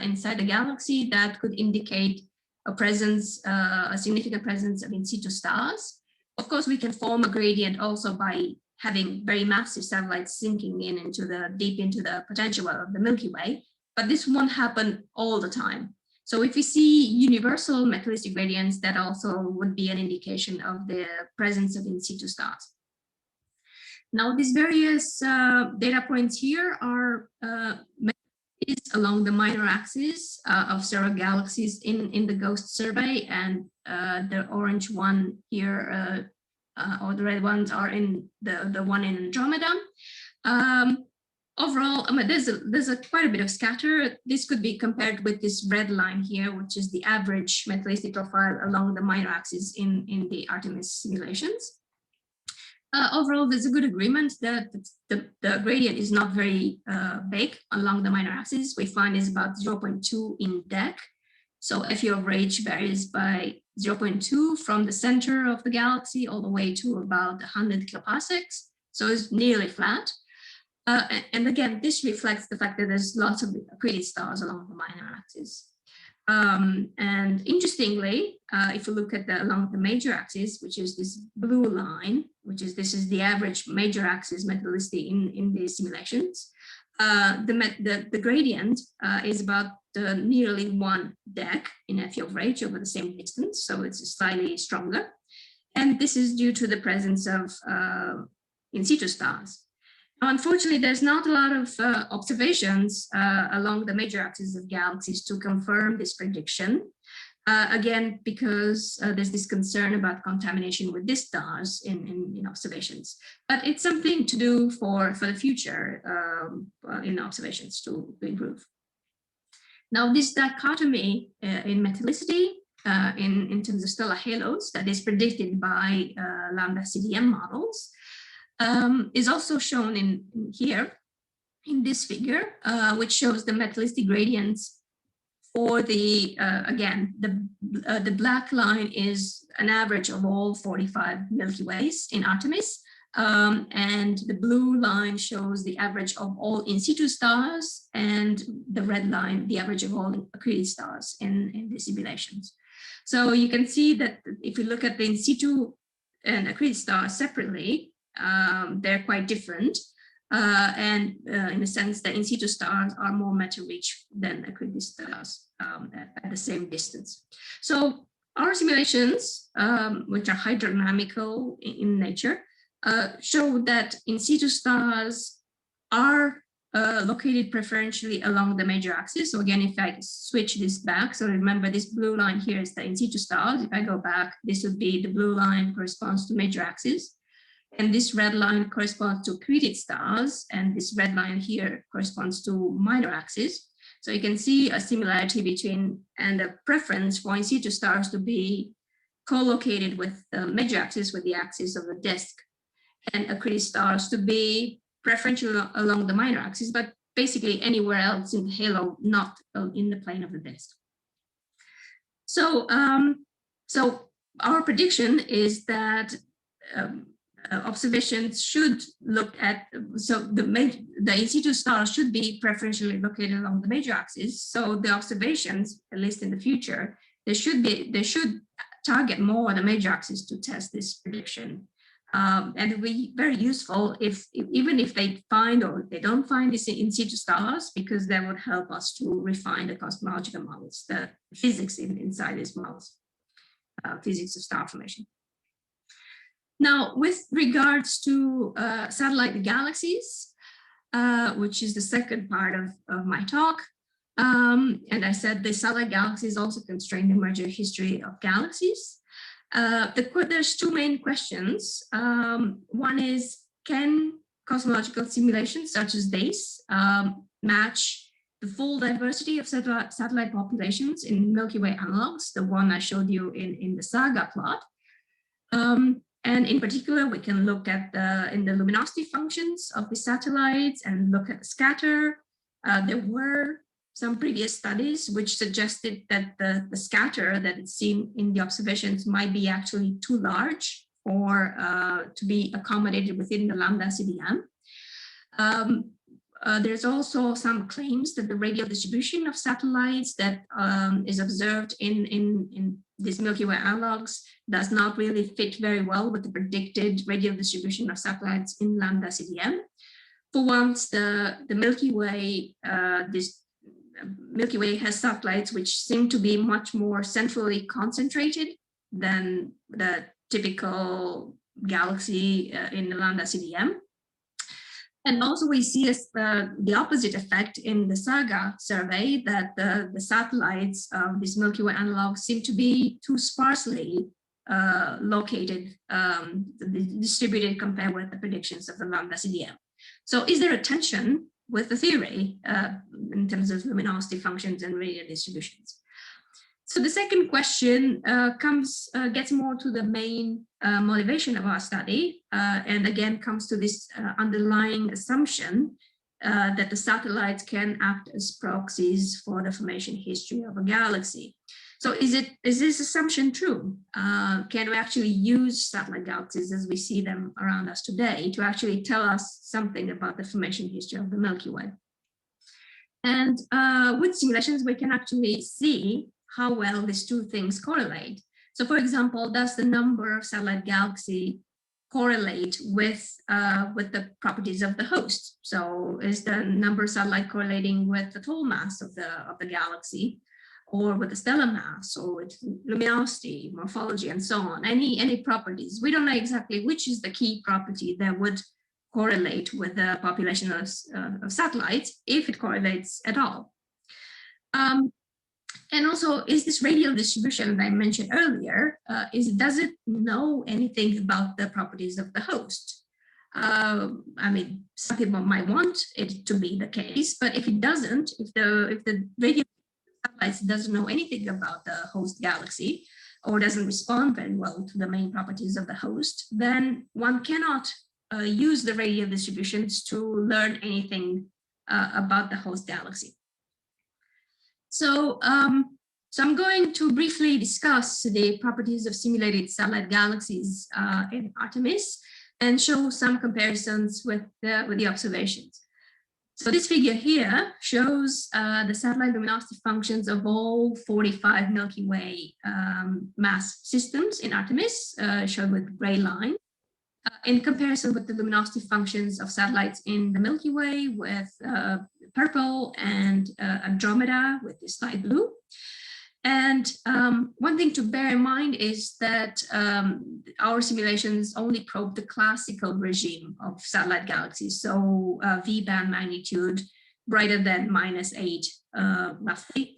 inside the galaxy, that could indicate a presence, a significant presence of in situ stars. Of course, we can form a gradient also by having very massive satellites sinking in deep into the potential of the Milky Way, but this won't happen all the time. So if we see universal metallicity gradients, that also would be an indication of the presence of in situ stars. Now, these various data points here are along the minor axis of several galaxies in the GHOST survey, and the orange one here, or the red ones, are in the one in Andromeda. Overall, there's quite a bit of scatter. This could be compared with this red line here, which is the average metallicity profile along the minor axis in the Artemis simulations. Overall, there's a good agreement that the gradient is not very big along the minor axis. We find is about 0.2 in dec. So FU of H varies by 0.2 from the center of the galaxy all the way to about 100 kiloparsecs. So it's nearly flat. And again, this reflects the fact that there's lots of accreted stars along the minor axis. And interestingly, if you look at along the major axis, which is this blue line, this is the average major axis metallicity in the simulations, the gradient is about nearly 1 dec in FU of H over the same distance, so it's slightly stronger. And this is due to the presence of in situ stars. Unfortunately, there's not a lot of observations along the major axis of galaxies to confirm this prediction. Again, because there's this concern about contamination with these stars in observations. But it's something to do for the future in observations to improve. Now, this dichotomy in metallicity in terms of stellar halos that is predicted by Lambda CDM models is also shown in here in this figure, which shows the metallicity gradients for the again, the black line is an average of all 45 Milky Ways in Artemis, and the blue line shows the average of all in situ stars, and the red line the average of all accreted stars in the simulations. So you can see that if you look at the in situ and accreted stars separately, they're quite different, and in the sense that in situ stars are more matter-rich than accreted stars at the same distance. So our simulations, which are hydrodynamical in nature, show that in situ stars are located preferentially along the major axis. So again, if I switch this back, so remember this blue line here is the in situ stars. If I go back, this would be the blue line corresponds to major axis. And this red line corresponds to accreted stars, and this red line here corresponds to minor axis. So you can see a similarity between and a preference for in situ stars to be co-located with the major axis, with the axis of the disk, and accreted stars to be preferential along the minor axis, but basically anywhere else in the halo, not in the plane of the disk. So, so our prediction is that observations should look at, so the in situ stars should be preferentially located along the major axis. So the observations, at least in the future, they should target more the major axis to test this prediction. And it would be very useful even if they find or they don't find this in situ stars, because that would help us to refine the cosmological models, the physics inside these models, physics of star formation. Now, with regards to satellite galaxies, which is the second part of my talk, and I said the satellite galaxies also constrain the merger history of galaxies. There's two main questions. One is, can cosmological simulations such as this match the full diversity of satellite populations in Milky Way analogues, the one I showed you in the saga plot? And in particular, we can look at in the luminosity functions of the satellites and look at the scatter. There were some previous studies which suggested that the scatter that is seen in the observations might be actually too large for to be accommodated within the Lambda CDM. There's also some claims that the radial distribution of satellites that is observed in these Milky Way analogues does not really fit very well with the predicted radial distribution of satellites in Lambda CDM. For once, the Milky Way, Milky Way has satellites which seem to be much more centrally concentrated than the typical galaxy in the Lambda CDM. And also we see the opposite effect in the saga survey, that the satellites of these Milky Way analogues seem to be too sparsely located, distributed compared with the predictions of the Lambda CDM. So is there a tension with the theory in terms of luminosity functions and radial distributions? So the second question gets more to the main motivation of our study, and again comes to this underlying assumption that the satellites can act as proxies for the formation history of a galaxy. So is this assumption true? Can we actually use satellite galaxies as we see them around us today to actually tell us something about the formation history of the Milky Way? And with simulations, we can actually see how well these two things correlate. So for example, does the number of satellite galaxy correlate with the properties of the host? So is the number of satellite correlating with the total mass of the galaxy, or with the stellar mass, or with luminosity, morphology, and so on? Any properties? We don't know exactly which is the key property that would correlate with the population of satellites, if it correlates at all. And also, is this radial distribution that I mentioned earlier, does it know anything about the properties of the host? I mean, some people might want it to be the case, but if it doesn't, if the radial satellites doesn't know anything about the host galaxy, or doesn't respond very well to the main properties of the host, then one cannot use the radial distributions to learn anything about the host galaxy. So I'm going to briefly discuss the properties of simulated satellite galaxies in Artemis and show some comparisons with the observations. So this figure here shows the satellite luminosity functions of all 45 Milky Way mass systems in Artemis, shown with gray line, in comparison with the luminosity functions of satellites in the Milky Way with purple, and Andromeda with this light blue. And one thing to bear in mind is that our simulations only probe the classical regime of satellite galaxies, so V-band magnitude greater than -8 roughly.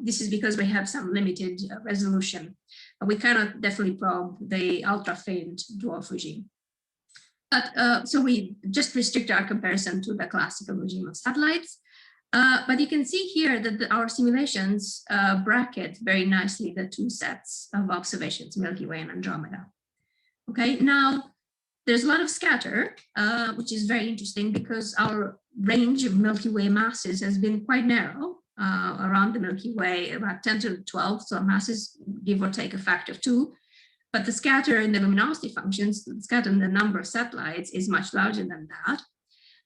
This is because we have some limited resolution. We cannot definitely probe the ultra-faint dwarf regime. But, so we just restrict our comparison to the classical regime of satellites. But you can see here that our simulations bracket very nicely the two sets of observations, Milky Way and Andromeda. Okay, now there's a lot of scatter, which is very interesting because our range of Milky Way masses has been quite narrow around the Milky Way, about 10 to the 12, so masses give or take a factor of 2. But the scatter in the luminosity functions, the scatter in the number of satellites is much larger than that.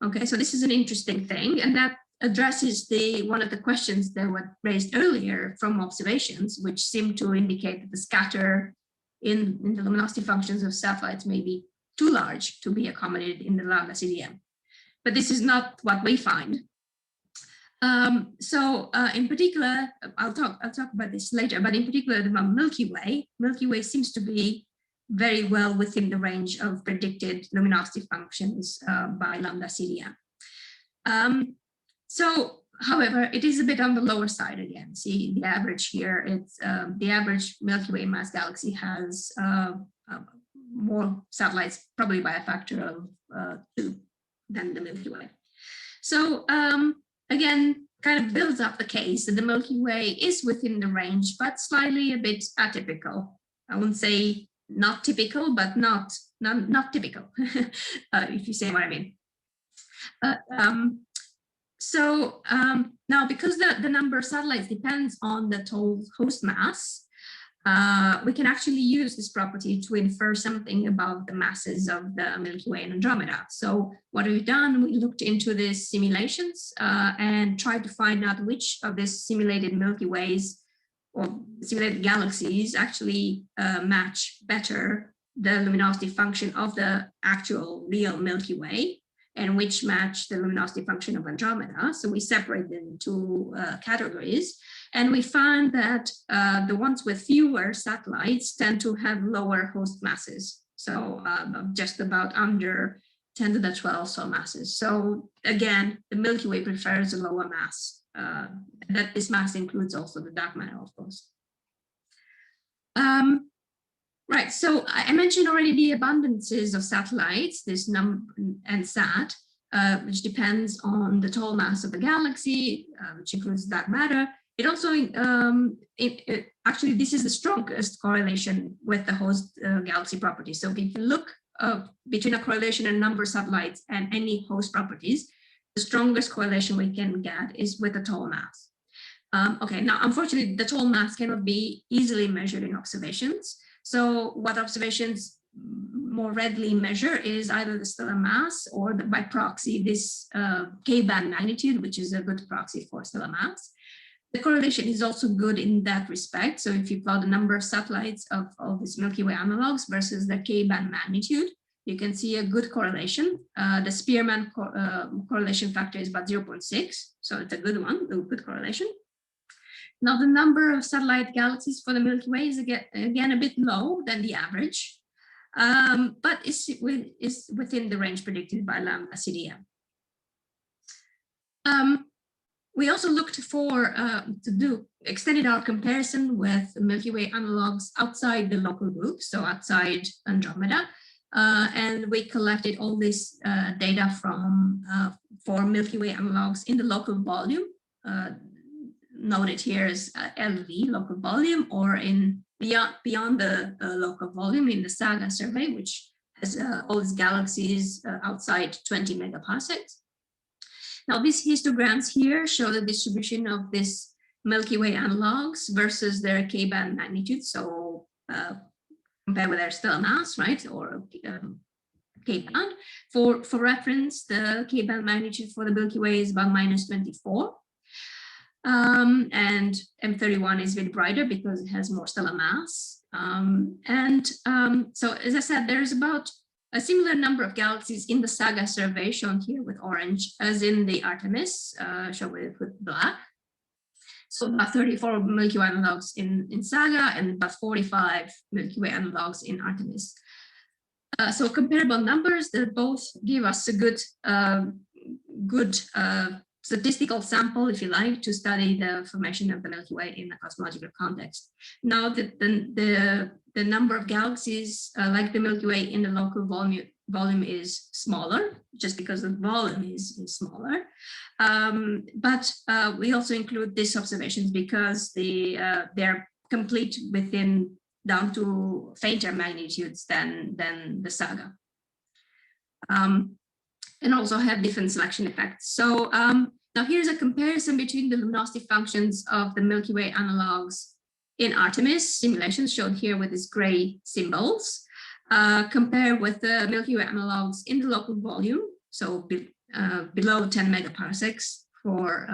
Okay, so this is an interesting thing, and that addresses one of the questions that were raised earlier from observations, which seem to indicate that the scatter in the luminosity functions of satellites may be too large to be accommodated in the Lambda CDM. But this is not what we find. In particular, I'll talk about this later, but in particular, the Milky Way seems to be very well within the range of predicted luminosity functions by Lambda CDM. However, it is a bit on the lower side again. See the average here, it's the average Milky Way mass galaxy has more satellites, probably by a factor of 2 than the Milky Way. So again, kind of builds up the case that the Milky Way is within the range, but slightly a bit atypical. I wouldn't say not typical, but not typical, if you see what I mean. Now, because the number of satellites depends on the total host mass, we can actually use this property to infer something about the masses of the Milky Way and Andromeda. So what we've done, we looked into these simulations and tried to find out which of these simulated Milky Ways or simulated galaxies actually match better the luminosity function of the actual real Milky Way, and which match the luminosity function of Andromeda. So we separate them into categories, and we found that the ones with fewer satellites tend to have lower host masses. So just about under 10 to the 12 solar masses. So again, the Milky Way prefers a lower mass. That this mass includes also the dark matter, of course. Right, so I mentioned already the abundances of satellites, this number and SAT, which depends on the total mass of the galaxy, which includes dark matter. It also, actually, this is the strongest correlation with the host galaxy property. So if you look between a correlation and number of satellites and any host properties, the strongest correlation we can get is with the total mass. Okay, now, unfortunately, the total mass cannot be easily measured in observations. So what observations more readily measure is either the stellar mass or by proxy, this K-band magnitude, which is a good proxy for stellar mass. The correlation is also good in that respect. So if you plot the number of satellites of all these Milky Way analogues versus the K-band magnitude, you can see a good correlation. The Spearman correlation factor is about 0.6, so it's a good one, a good correlation. Now, the number of satellite galaxies for the Milky Way is again a bit low than the average, but is within the range predicted by Lambda CDM. We also looked for extended our comparison with Milky Way analogues outside the local group, so outside Andromeda, and we collected all this data from for Milky Way analogues in the local volume. Noted here as LV, local volume, or in beyond the local volume in the SAGA survey, which has all these galaxies outside 20 megaparsecs. Now, these histograms here show the distribution of this Milky Way analogues versus their K-band magnitude. So compared with their stellar mass, right, or K-band. For reference, the K-band magnitude for the Milky Way is about -24. And M31 is a bit brighter because it has more stellar mass. So as I said, there's about a similar number of galaxies in the SAGA survey, shown here with orange, as in the Artemis, shown with black. So about 34 Milky Way analogues in SAGA and about 45 Milky Way analogues in Artemis. So comparable numbers that both give us a good statistical sample, if you like, to study the formation of the Milky Way in a cosmological context. Now that the number of galaxies like the Milky Way in the local volume is smaller, just because the volume is smaller. But we also include these observations because they're complete within down to fainter magnitudes than the SAGA. And also have different selection effects. So now here's a comparison between the luminosity functions of the Milky Way analogues in Artemis simulations, shown here with these gray symbols, compared with the Milky Way analogues in the local volume, so below 10 megaparsecs for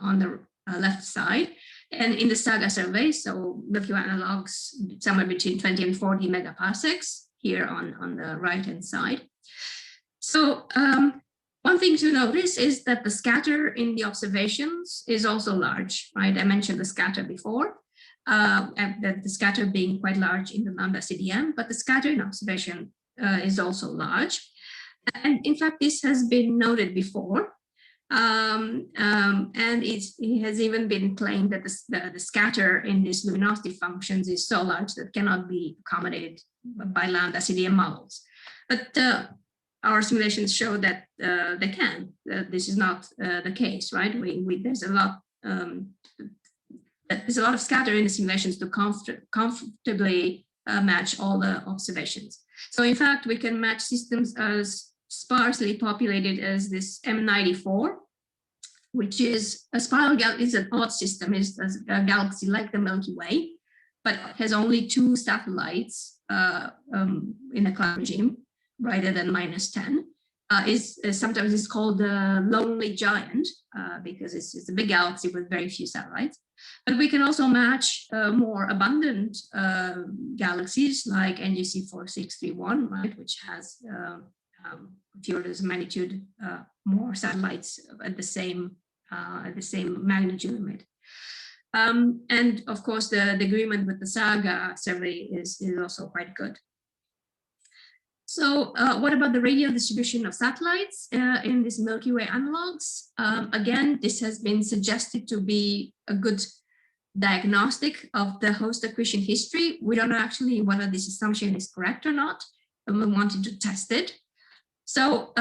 on the left side, and in the SAGA survey, so Milky Way analogues somewhere between 20 and 40 megaparsecs, here on the right-hand side. So one thing to notice is that the scatter in the observations is also large, right? I mentioned the scatter before, and the scatter being quite large in the Lambda CDM, but the scatter in observation is also large. And in fact, this has been noted before. And it has even been claimed that the scatter in these luminosity functions is so large that cannot be accommodated by Lambda CDM models. But our simulations show that they can. This is not the case, right? There's a lot of scatter in the simulations to comfortably match all the observations. So in fact, we can match systems as sparsely populated as this M94, which is a spiral galaxy, is an odd system, is a galaxy like the Milky Way, but has only 2 satellites in a cloud regime, brighter than -10. Sometimes it's called the lonely giant because it's a big galaxy with very few satellites. But we can also match more abundant galaxies like NGC 4631, right, which has a few orders of magnitude more satellites at the same magnitude limit. And of course, the agreement with the Saga survey is also quite good. So what about the radial distribution of satellites in this Milky Way analogues? Again, this has been suggested to be a good diagnostic of the host accretion history. We don't know actually whether this assumption is correct or not, and we wanted to test it. So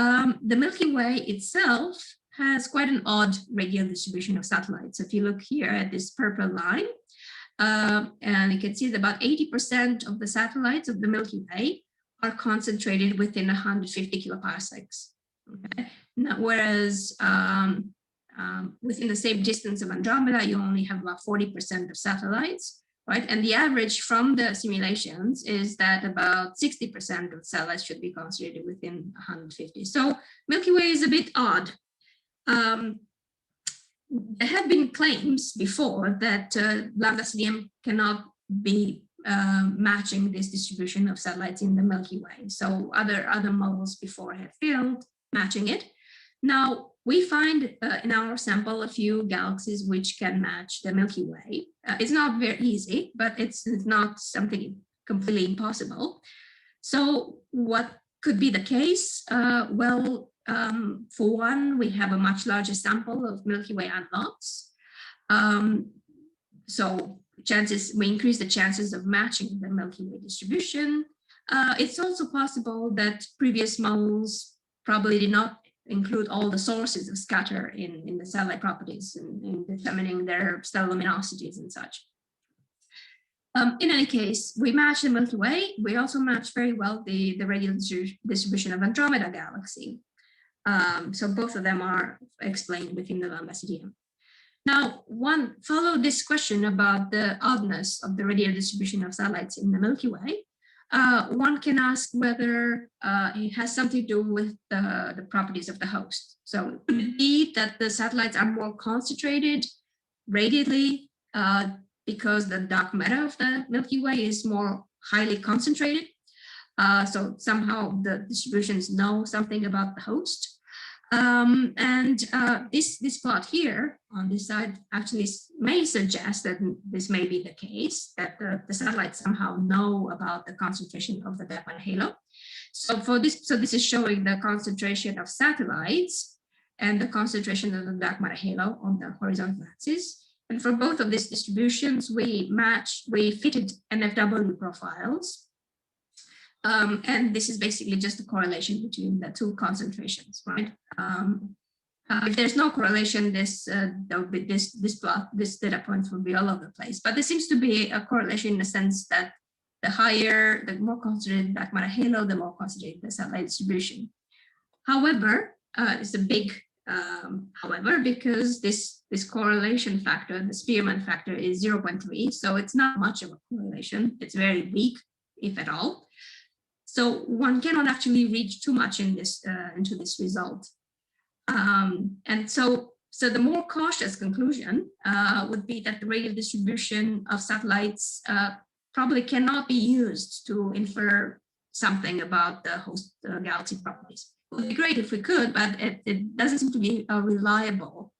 the Milky Way itself has quite an odd radial distribution of satellites. So if you look here at this purple line, and you can see that about 80% of the satellites of the Milky Way are concentrated within 150 kiloparsecs. Okay? Now, whereas within the same distance of Andromeda, you only have about 40% of satellites, right? And the average from the simulations is that about 60% of satellites should be concentrated within 150. So Milky Way is a bit odd. There have been claims before that Lambda CDM cannot be matching this distribution of satellites in the Milky Way. So other models before have failed matching it. Now we find in our sample a few galaxies which can match the Milky Way. It's not very easy, but it's not something completely impossible. So what could be the case? For one, we have a much larger sample of Milky Way analogues. So we increase the chances of matching the Milky Way distribution. It's also possible that previous models probably did not include all the sources of scatter in the satellite properties in determining their stellar luminosities and such. In any case, we match the Milky Way. We also match very well the radial distribution of Andromeda galaxy. So both of them are explained within the Lambda CDM. Now, one follow this question about the oddness of the radial distribution of satellites in the Milky Way. One can ask whether it has something to do with the properties of the host. So could it be that the satellites are more concentrated radially because the dark matter of the Milky Way is more highly concentrated? So somehow the distributions know something about the host. This plot here on this side actually may suggest that this may be the case, that the satellites somehow know about the concentration of the dark matter halo. So this is showing the concentration of satellites and the concentration of the dark matter halo on the horizontal axis. And for both of these distributions, we fitted NFW profiles. And this is basically just a correlation between the two concentrations, right? If there's no correlation, this data points will be all over the place. But there seems to be a correlation in the sense that the more concentrated dark matter halo, the more concentrated the satellite distribution. However, it's a big however, because this correlation factor, the Spearman factor, is 0.3, so it's not much of a correlation. It's very weak, if at all. So one cannot actually reach too much in this into this result. And so the more cautious conclusion would be that the radial distribution of satellites probably cannot be used to infer something about the host galaxy properties. It would be great if we could, but it doesn't seem to be a reliable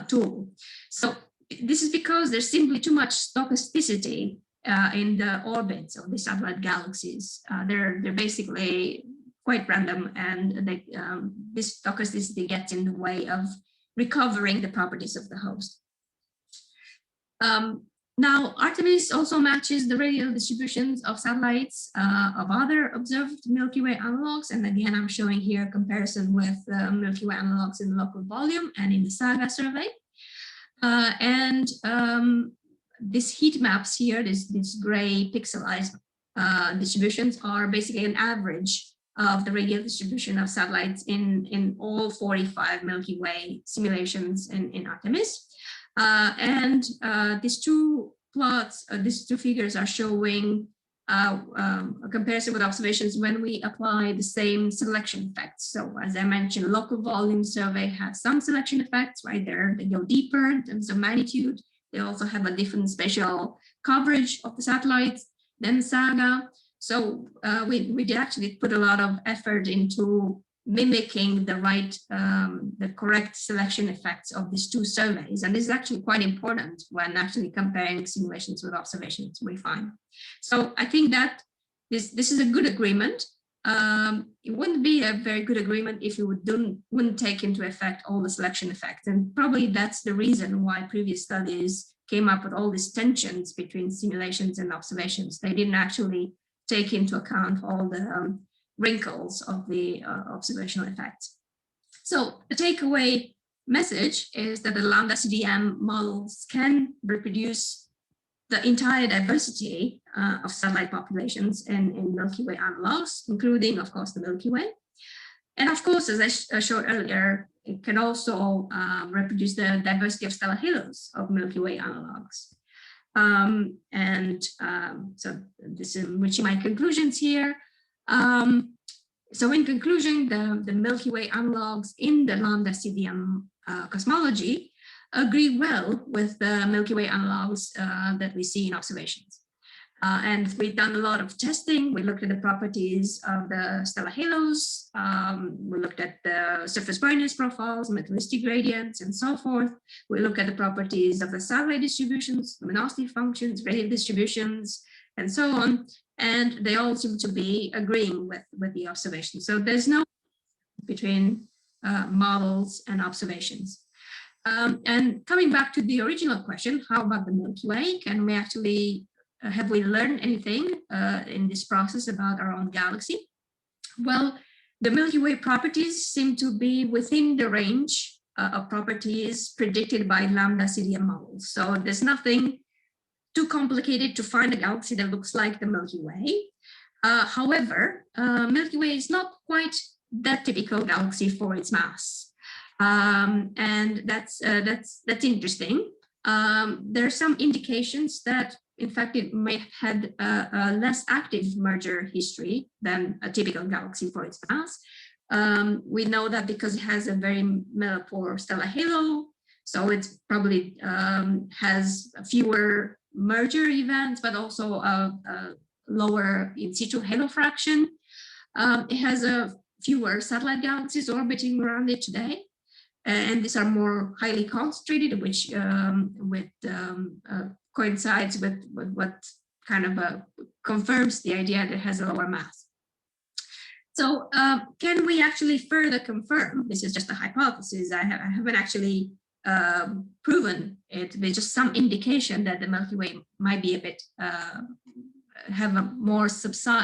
tool. So this is because there's simply too much stochasticity in the orbits of the satellite galaxies. They're basically quite random, and this stochasticity gets in the way of recovering the properties of the host. Now, Artemis also matches the radial distributions of satellites of other observed Milky Way analogues. And again, I'm showing here a comparison with Milky Way analogues in the local volume and in the SAGA survey. These heat maps here, these gray pixelized distributions, are basically an average of the radial distribution of satellites in all 45 Milky Way simulations in Artemis. These two plots, these two figures are showing a comparison with observations when we apply the same selection effects. So as I mentioned, local volume survey has some selection effects right there. They go deeper in terms of magnitude. They also have a different spatial coverage of the satellites than SAGA. So we did actually put a lot of effort into mimicking the correct selection effects of these two surveys. And this is actually quite important when actually comparing simulations with observations, we find. So I think that this is a good agreement. It wouldn't be a very good agreement if you wouldn't take into effect all the selection effects. And probably that's the reason why previous studies came up with all these tensions between simulations and observations. They didn't actually take into account all the wrinkles of the observational effects. So the takeaway message is that the Lambda CDM models can reproduce the entire diversity of satellite populations in Milky Way analogues, including, of course, the Milky Way. And of course, as I showed earlier, it can also reproduce the diversity of stellar halos of Milky Way analogues. So this is reaching my conclusions here. So in conclusion, the Milky Way analogues in the Lambda CDM cosmology agree well with the Milky Way analogues that we see in observations. And we've done a lot of testing. We looked at the properties of the stellar halos. We looked at the surface brightness profiles, metallicity gradients, and so forth. We looked at the properties of the satellite distributions, luminosity functions, radial distributions, and so on. And they all seem to be agreeing with the observations. So there's no between models and observations. And coming back to the original question, how about the Milky Way? Can we actually have we learned anything in this process about our own galaxy? Well, the Milky Way properties seem to be within the range of properties predicted by Lambda CDM models. So there's nothing too complicated to find a galaxy that looks like the Milky Way. However, Milky Way is not quite that typical galaxy for its mass. And that's interesting. There are some indications that in fact, it may have had a less active merger history than a typical galaxy for its mass. We know that because it has a very mellow stellar halo, so it probably has fewer merger events, but also a lower in situ halo fraction. It has fewer satellite galaxies orbiting around it today. And these are more highly concentrated, which coincides with what kind of confirms the idea that it has a lower mass. So can we actually further confirm, this is just a hypothesis, I haven't actually proven it, there's just some indication that the Milky Way might be a bit, have a more subdued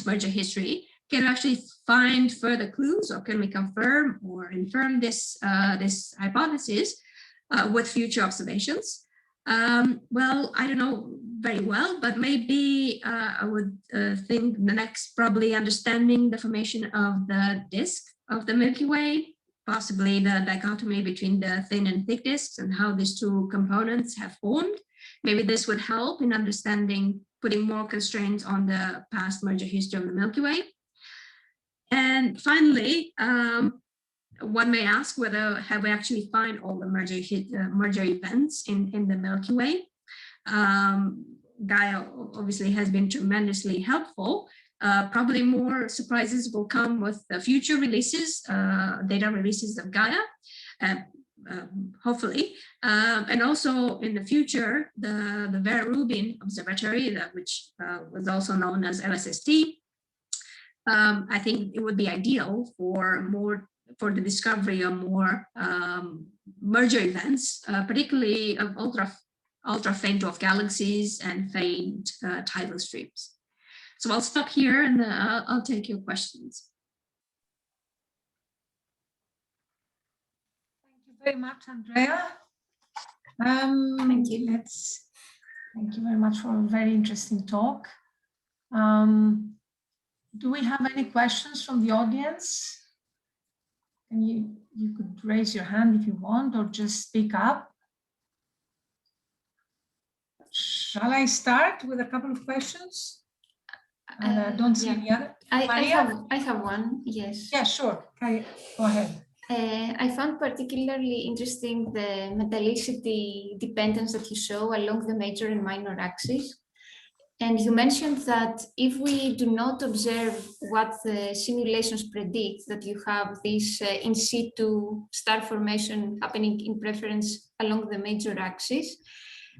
merger history. Can we actually find further clues, or can we confirm or infirm this, this hypothesis with future observations? Well, I don't know very well, but maybe I would think the next probably understanding the formation of the disk of the Milky Way, possibly the dichotomy between the thin and thick disks and how these two components have formed. Maybe this would help in understanding, putting more constraints on the past merger history of the Milky Way. And finally, one may ask whether have we actually find all the merger events in the Milky Way. Gaia obviously has been tremendously helpful. Probably more surprises will come with the future releases, data releases of Gaia, hopefully. And also in the future, the Vera Rubin Observatory, which was also known as LSST, I think it would be ideal for the discovery of more merger events, particularly of ultra faint dwarf galaxies and faint tidal streams. So I'll stop here and I'll take your questions. Thank you very much, Andreea. Thank you. Thank you very much for a very interesting talk. Do we have any questions from the audience? And you could raise your hand if you want, or just speak up. Shall I start with a couple of questions? I don't see any other. I have one, yes. Yeah, sure. Okay, go ahead. I found particularly interesting the metallicity dependence that you show along the major and minor axes. And you mentioned that if we do not observe what the simulations predict, that you have this in situ star formation happening in preference along the major axis,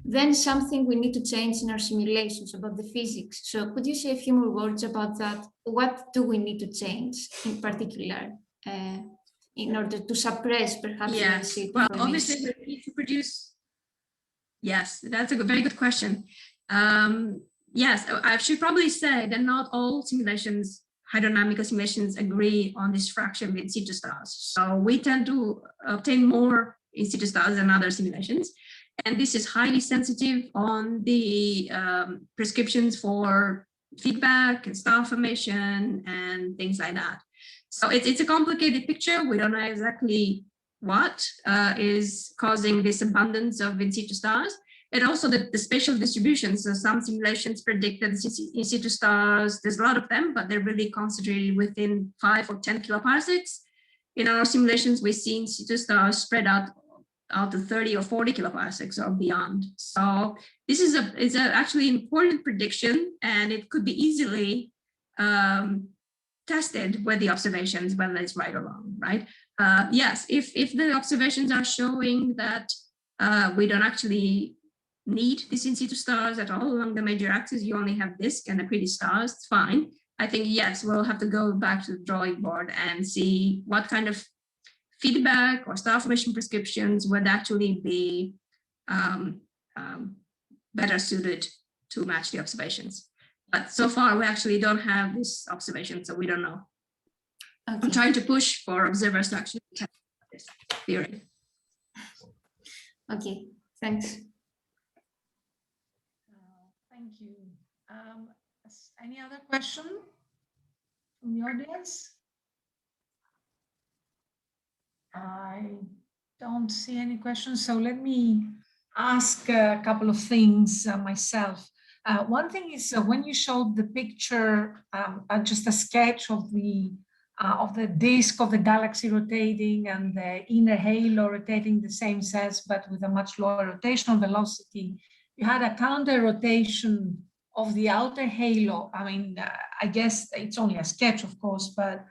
then something we need to change in our simulations about the physics. So could you say a few more words about that? What do we need to change in particular in order to suppress perhaps the in situ well, formation? obviously we need to produce. Yes, that's a very good question. Yes, I should probably say that not all simulations, hydrodynamical simulations, agree on this fraction of in situ stars. So we tend to obtain more in situ stars than other simulations. And this is highly sensitive on the prescriptions for feedback and star formation and things like that. So it's a complicated picture. We don't know exactly what is causing this abundance of in situ stars. And also the spatial distribution. So some simulations predict that in situ stars, there's a lot of them, but they're really concentrated within 5 or 10 kiloparsecs. In our simulations, we see in situ stars spread out to 30 or 40 kiloparsecs or beyond. So this is actually important prediction, and it could be easily tested with the observations, whether it's right or wrong, right? Yes, if the observations are showing that we don't actually need these in situ stars at all along the major axis, you only have disk and accreted stars, it's fine. I think, yes, we'll have to go back to the drawing board and see what kind of feedback or star formation prescriptions would actually be better suited to match the observations. But so far, we actually don't have this observation, so we don't know. Okay. I'm trying to push for observers to actually test this theory. Okay, thanks. Thank you. Any other question from the audience? I don't see any questions, so let me ask a couple of things myself. One thing is when you showed the picture, just a sketch of the disk of the galaxy rotating and the inner halo rotating the same sense, but with a much lower rotational velocity, you had a counter rotation of the outer halo. I mean, I guess it's only a sketch, of course, but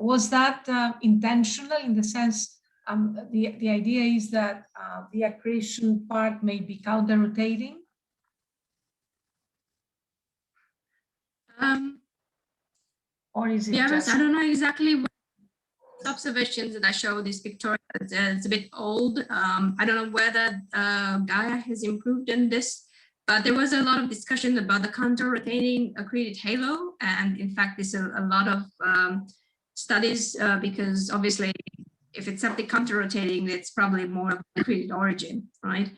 was that intentional in the sense, the idea is that the accretion part may be counter rotating? Or is it just... I don't know exactly what observations that I showed this pictorial. It's a bit old. I don't know whether Gaia has improved in this, but there was a lot of discussion about the counter-rotating accreted halo. And in fact, there's a lot of studies because obviously if it's something counter-rotating, it's probably more of an accreted origin, right?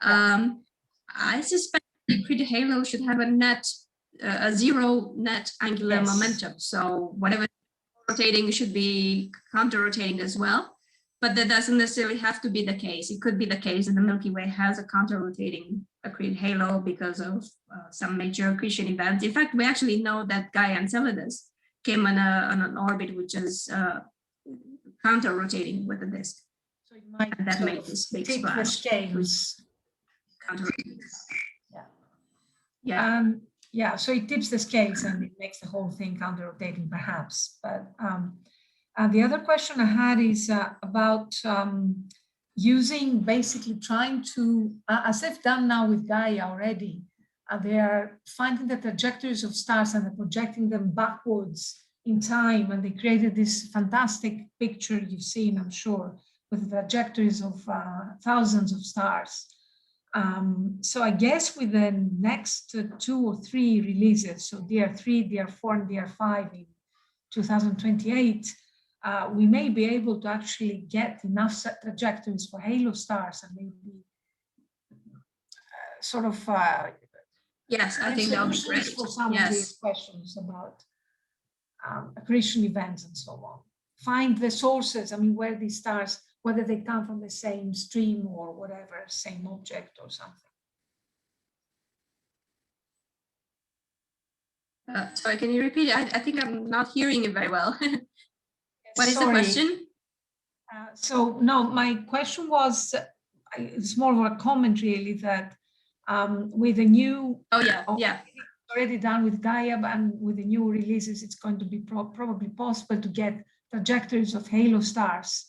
I suspect the accreted halo should have a zero net angular momentum. So whatever rotating should be counter-rotating as well, but that doesn't necessarily have to be the case. It could be the case that the Milky Way has a counter-rotating accreted halo because of some major accretion events. In fact, we actually know that Gaia and Enceladus came on an orbit which is counter-rotating with the disk. So it might that made this big splash. The scales. Counter-rotating. Yeah. Yeah, so it tips the scales and it makes the whole thing counter-rotating perhaps. But the other question I had is about using, basically trying to, as they've done now with Gaia already, they are finding the trajectories of stars and they're projecting them backwards in time, and they created this fantastic picture you've seen, I'm sure, with the trajectories of thousands of stars. So I guess with the next 2 or 3 releases, so DR3, DR4, and DR5 in 2028, we may be able to actually get enough set trajectories for halo stars and maybe sort of yes, I think that would be great for some of these questions about accretion events and so on. Find the sources, I mean, where these stars, whether they come from the same stream or whatever, same object or something. Sorry, can you repeat it? I think I'm not hearing it very well. What is Sorry. the question? So no, my question was, it's more of a comment really, that with the new, already done with Gaia, and with the new releases, it's going to be probably possible to get trajectories of halo stars.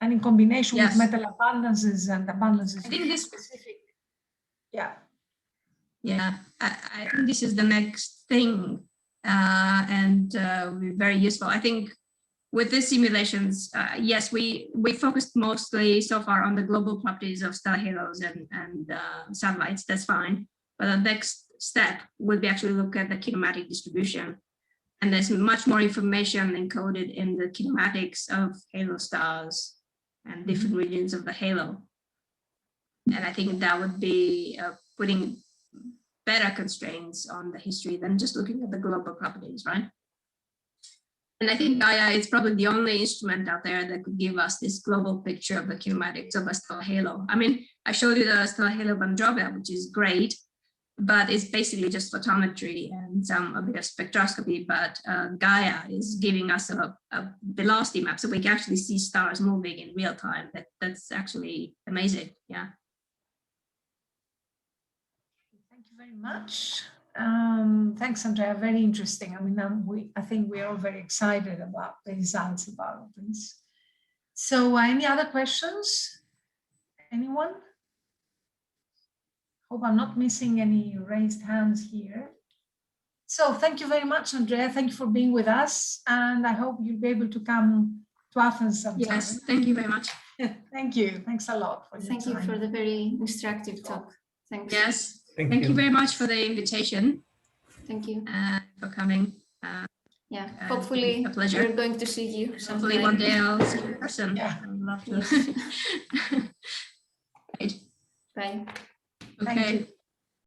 And in combination with metal abundances and abundances. I think this specific. Yeah. Yeah, I think this is the next thing, and be very useful. I think with these simulations, yes, we focused mostly so far on the global properties of stellar halos and satellites. That's fine. But the next step would be actually look at the kinematic distribution. And there's much more information encoded in the kinematics of halo stars and different regions of the halo. And I think that would be putting better constraints on the history than just looking at the global properties, right? And I think Gaia is probably the only instrument out there that could give us this global picture of the kinematics of a stellar halo. I mean, I showed you the stellar halo of Andromeda, which is great, but it's basically just photometry and a bit of spectroscopy. But Gaia is giving us a velocity map, so we can actually see stars moving in real time. That's actually amazing, yeah. Thank you very much. Thanks, Andrea. Very interesting. I mean, I think we're all very excited about the results about this. So, any other questions? Anyone? Hope I'm not missing any raised hands here. So, thank you very much, Andrea. Thank you for being with us, and I hope you'll be able to come to Athens sometime. Yes, thank you very much. Thank you. Thanks a lot for your time. Thank you for the very instructive talk. Thanks. Yes. Thank you very much for the invitation. Thank you. For coming. Yeah, hopefully a pleasure. we're going to see you. Hopefully one day I'll see you in person. Yeah. I'd love to. Yes. Right. Bye. Okay.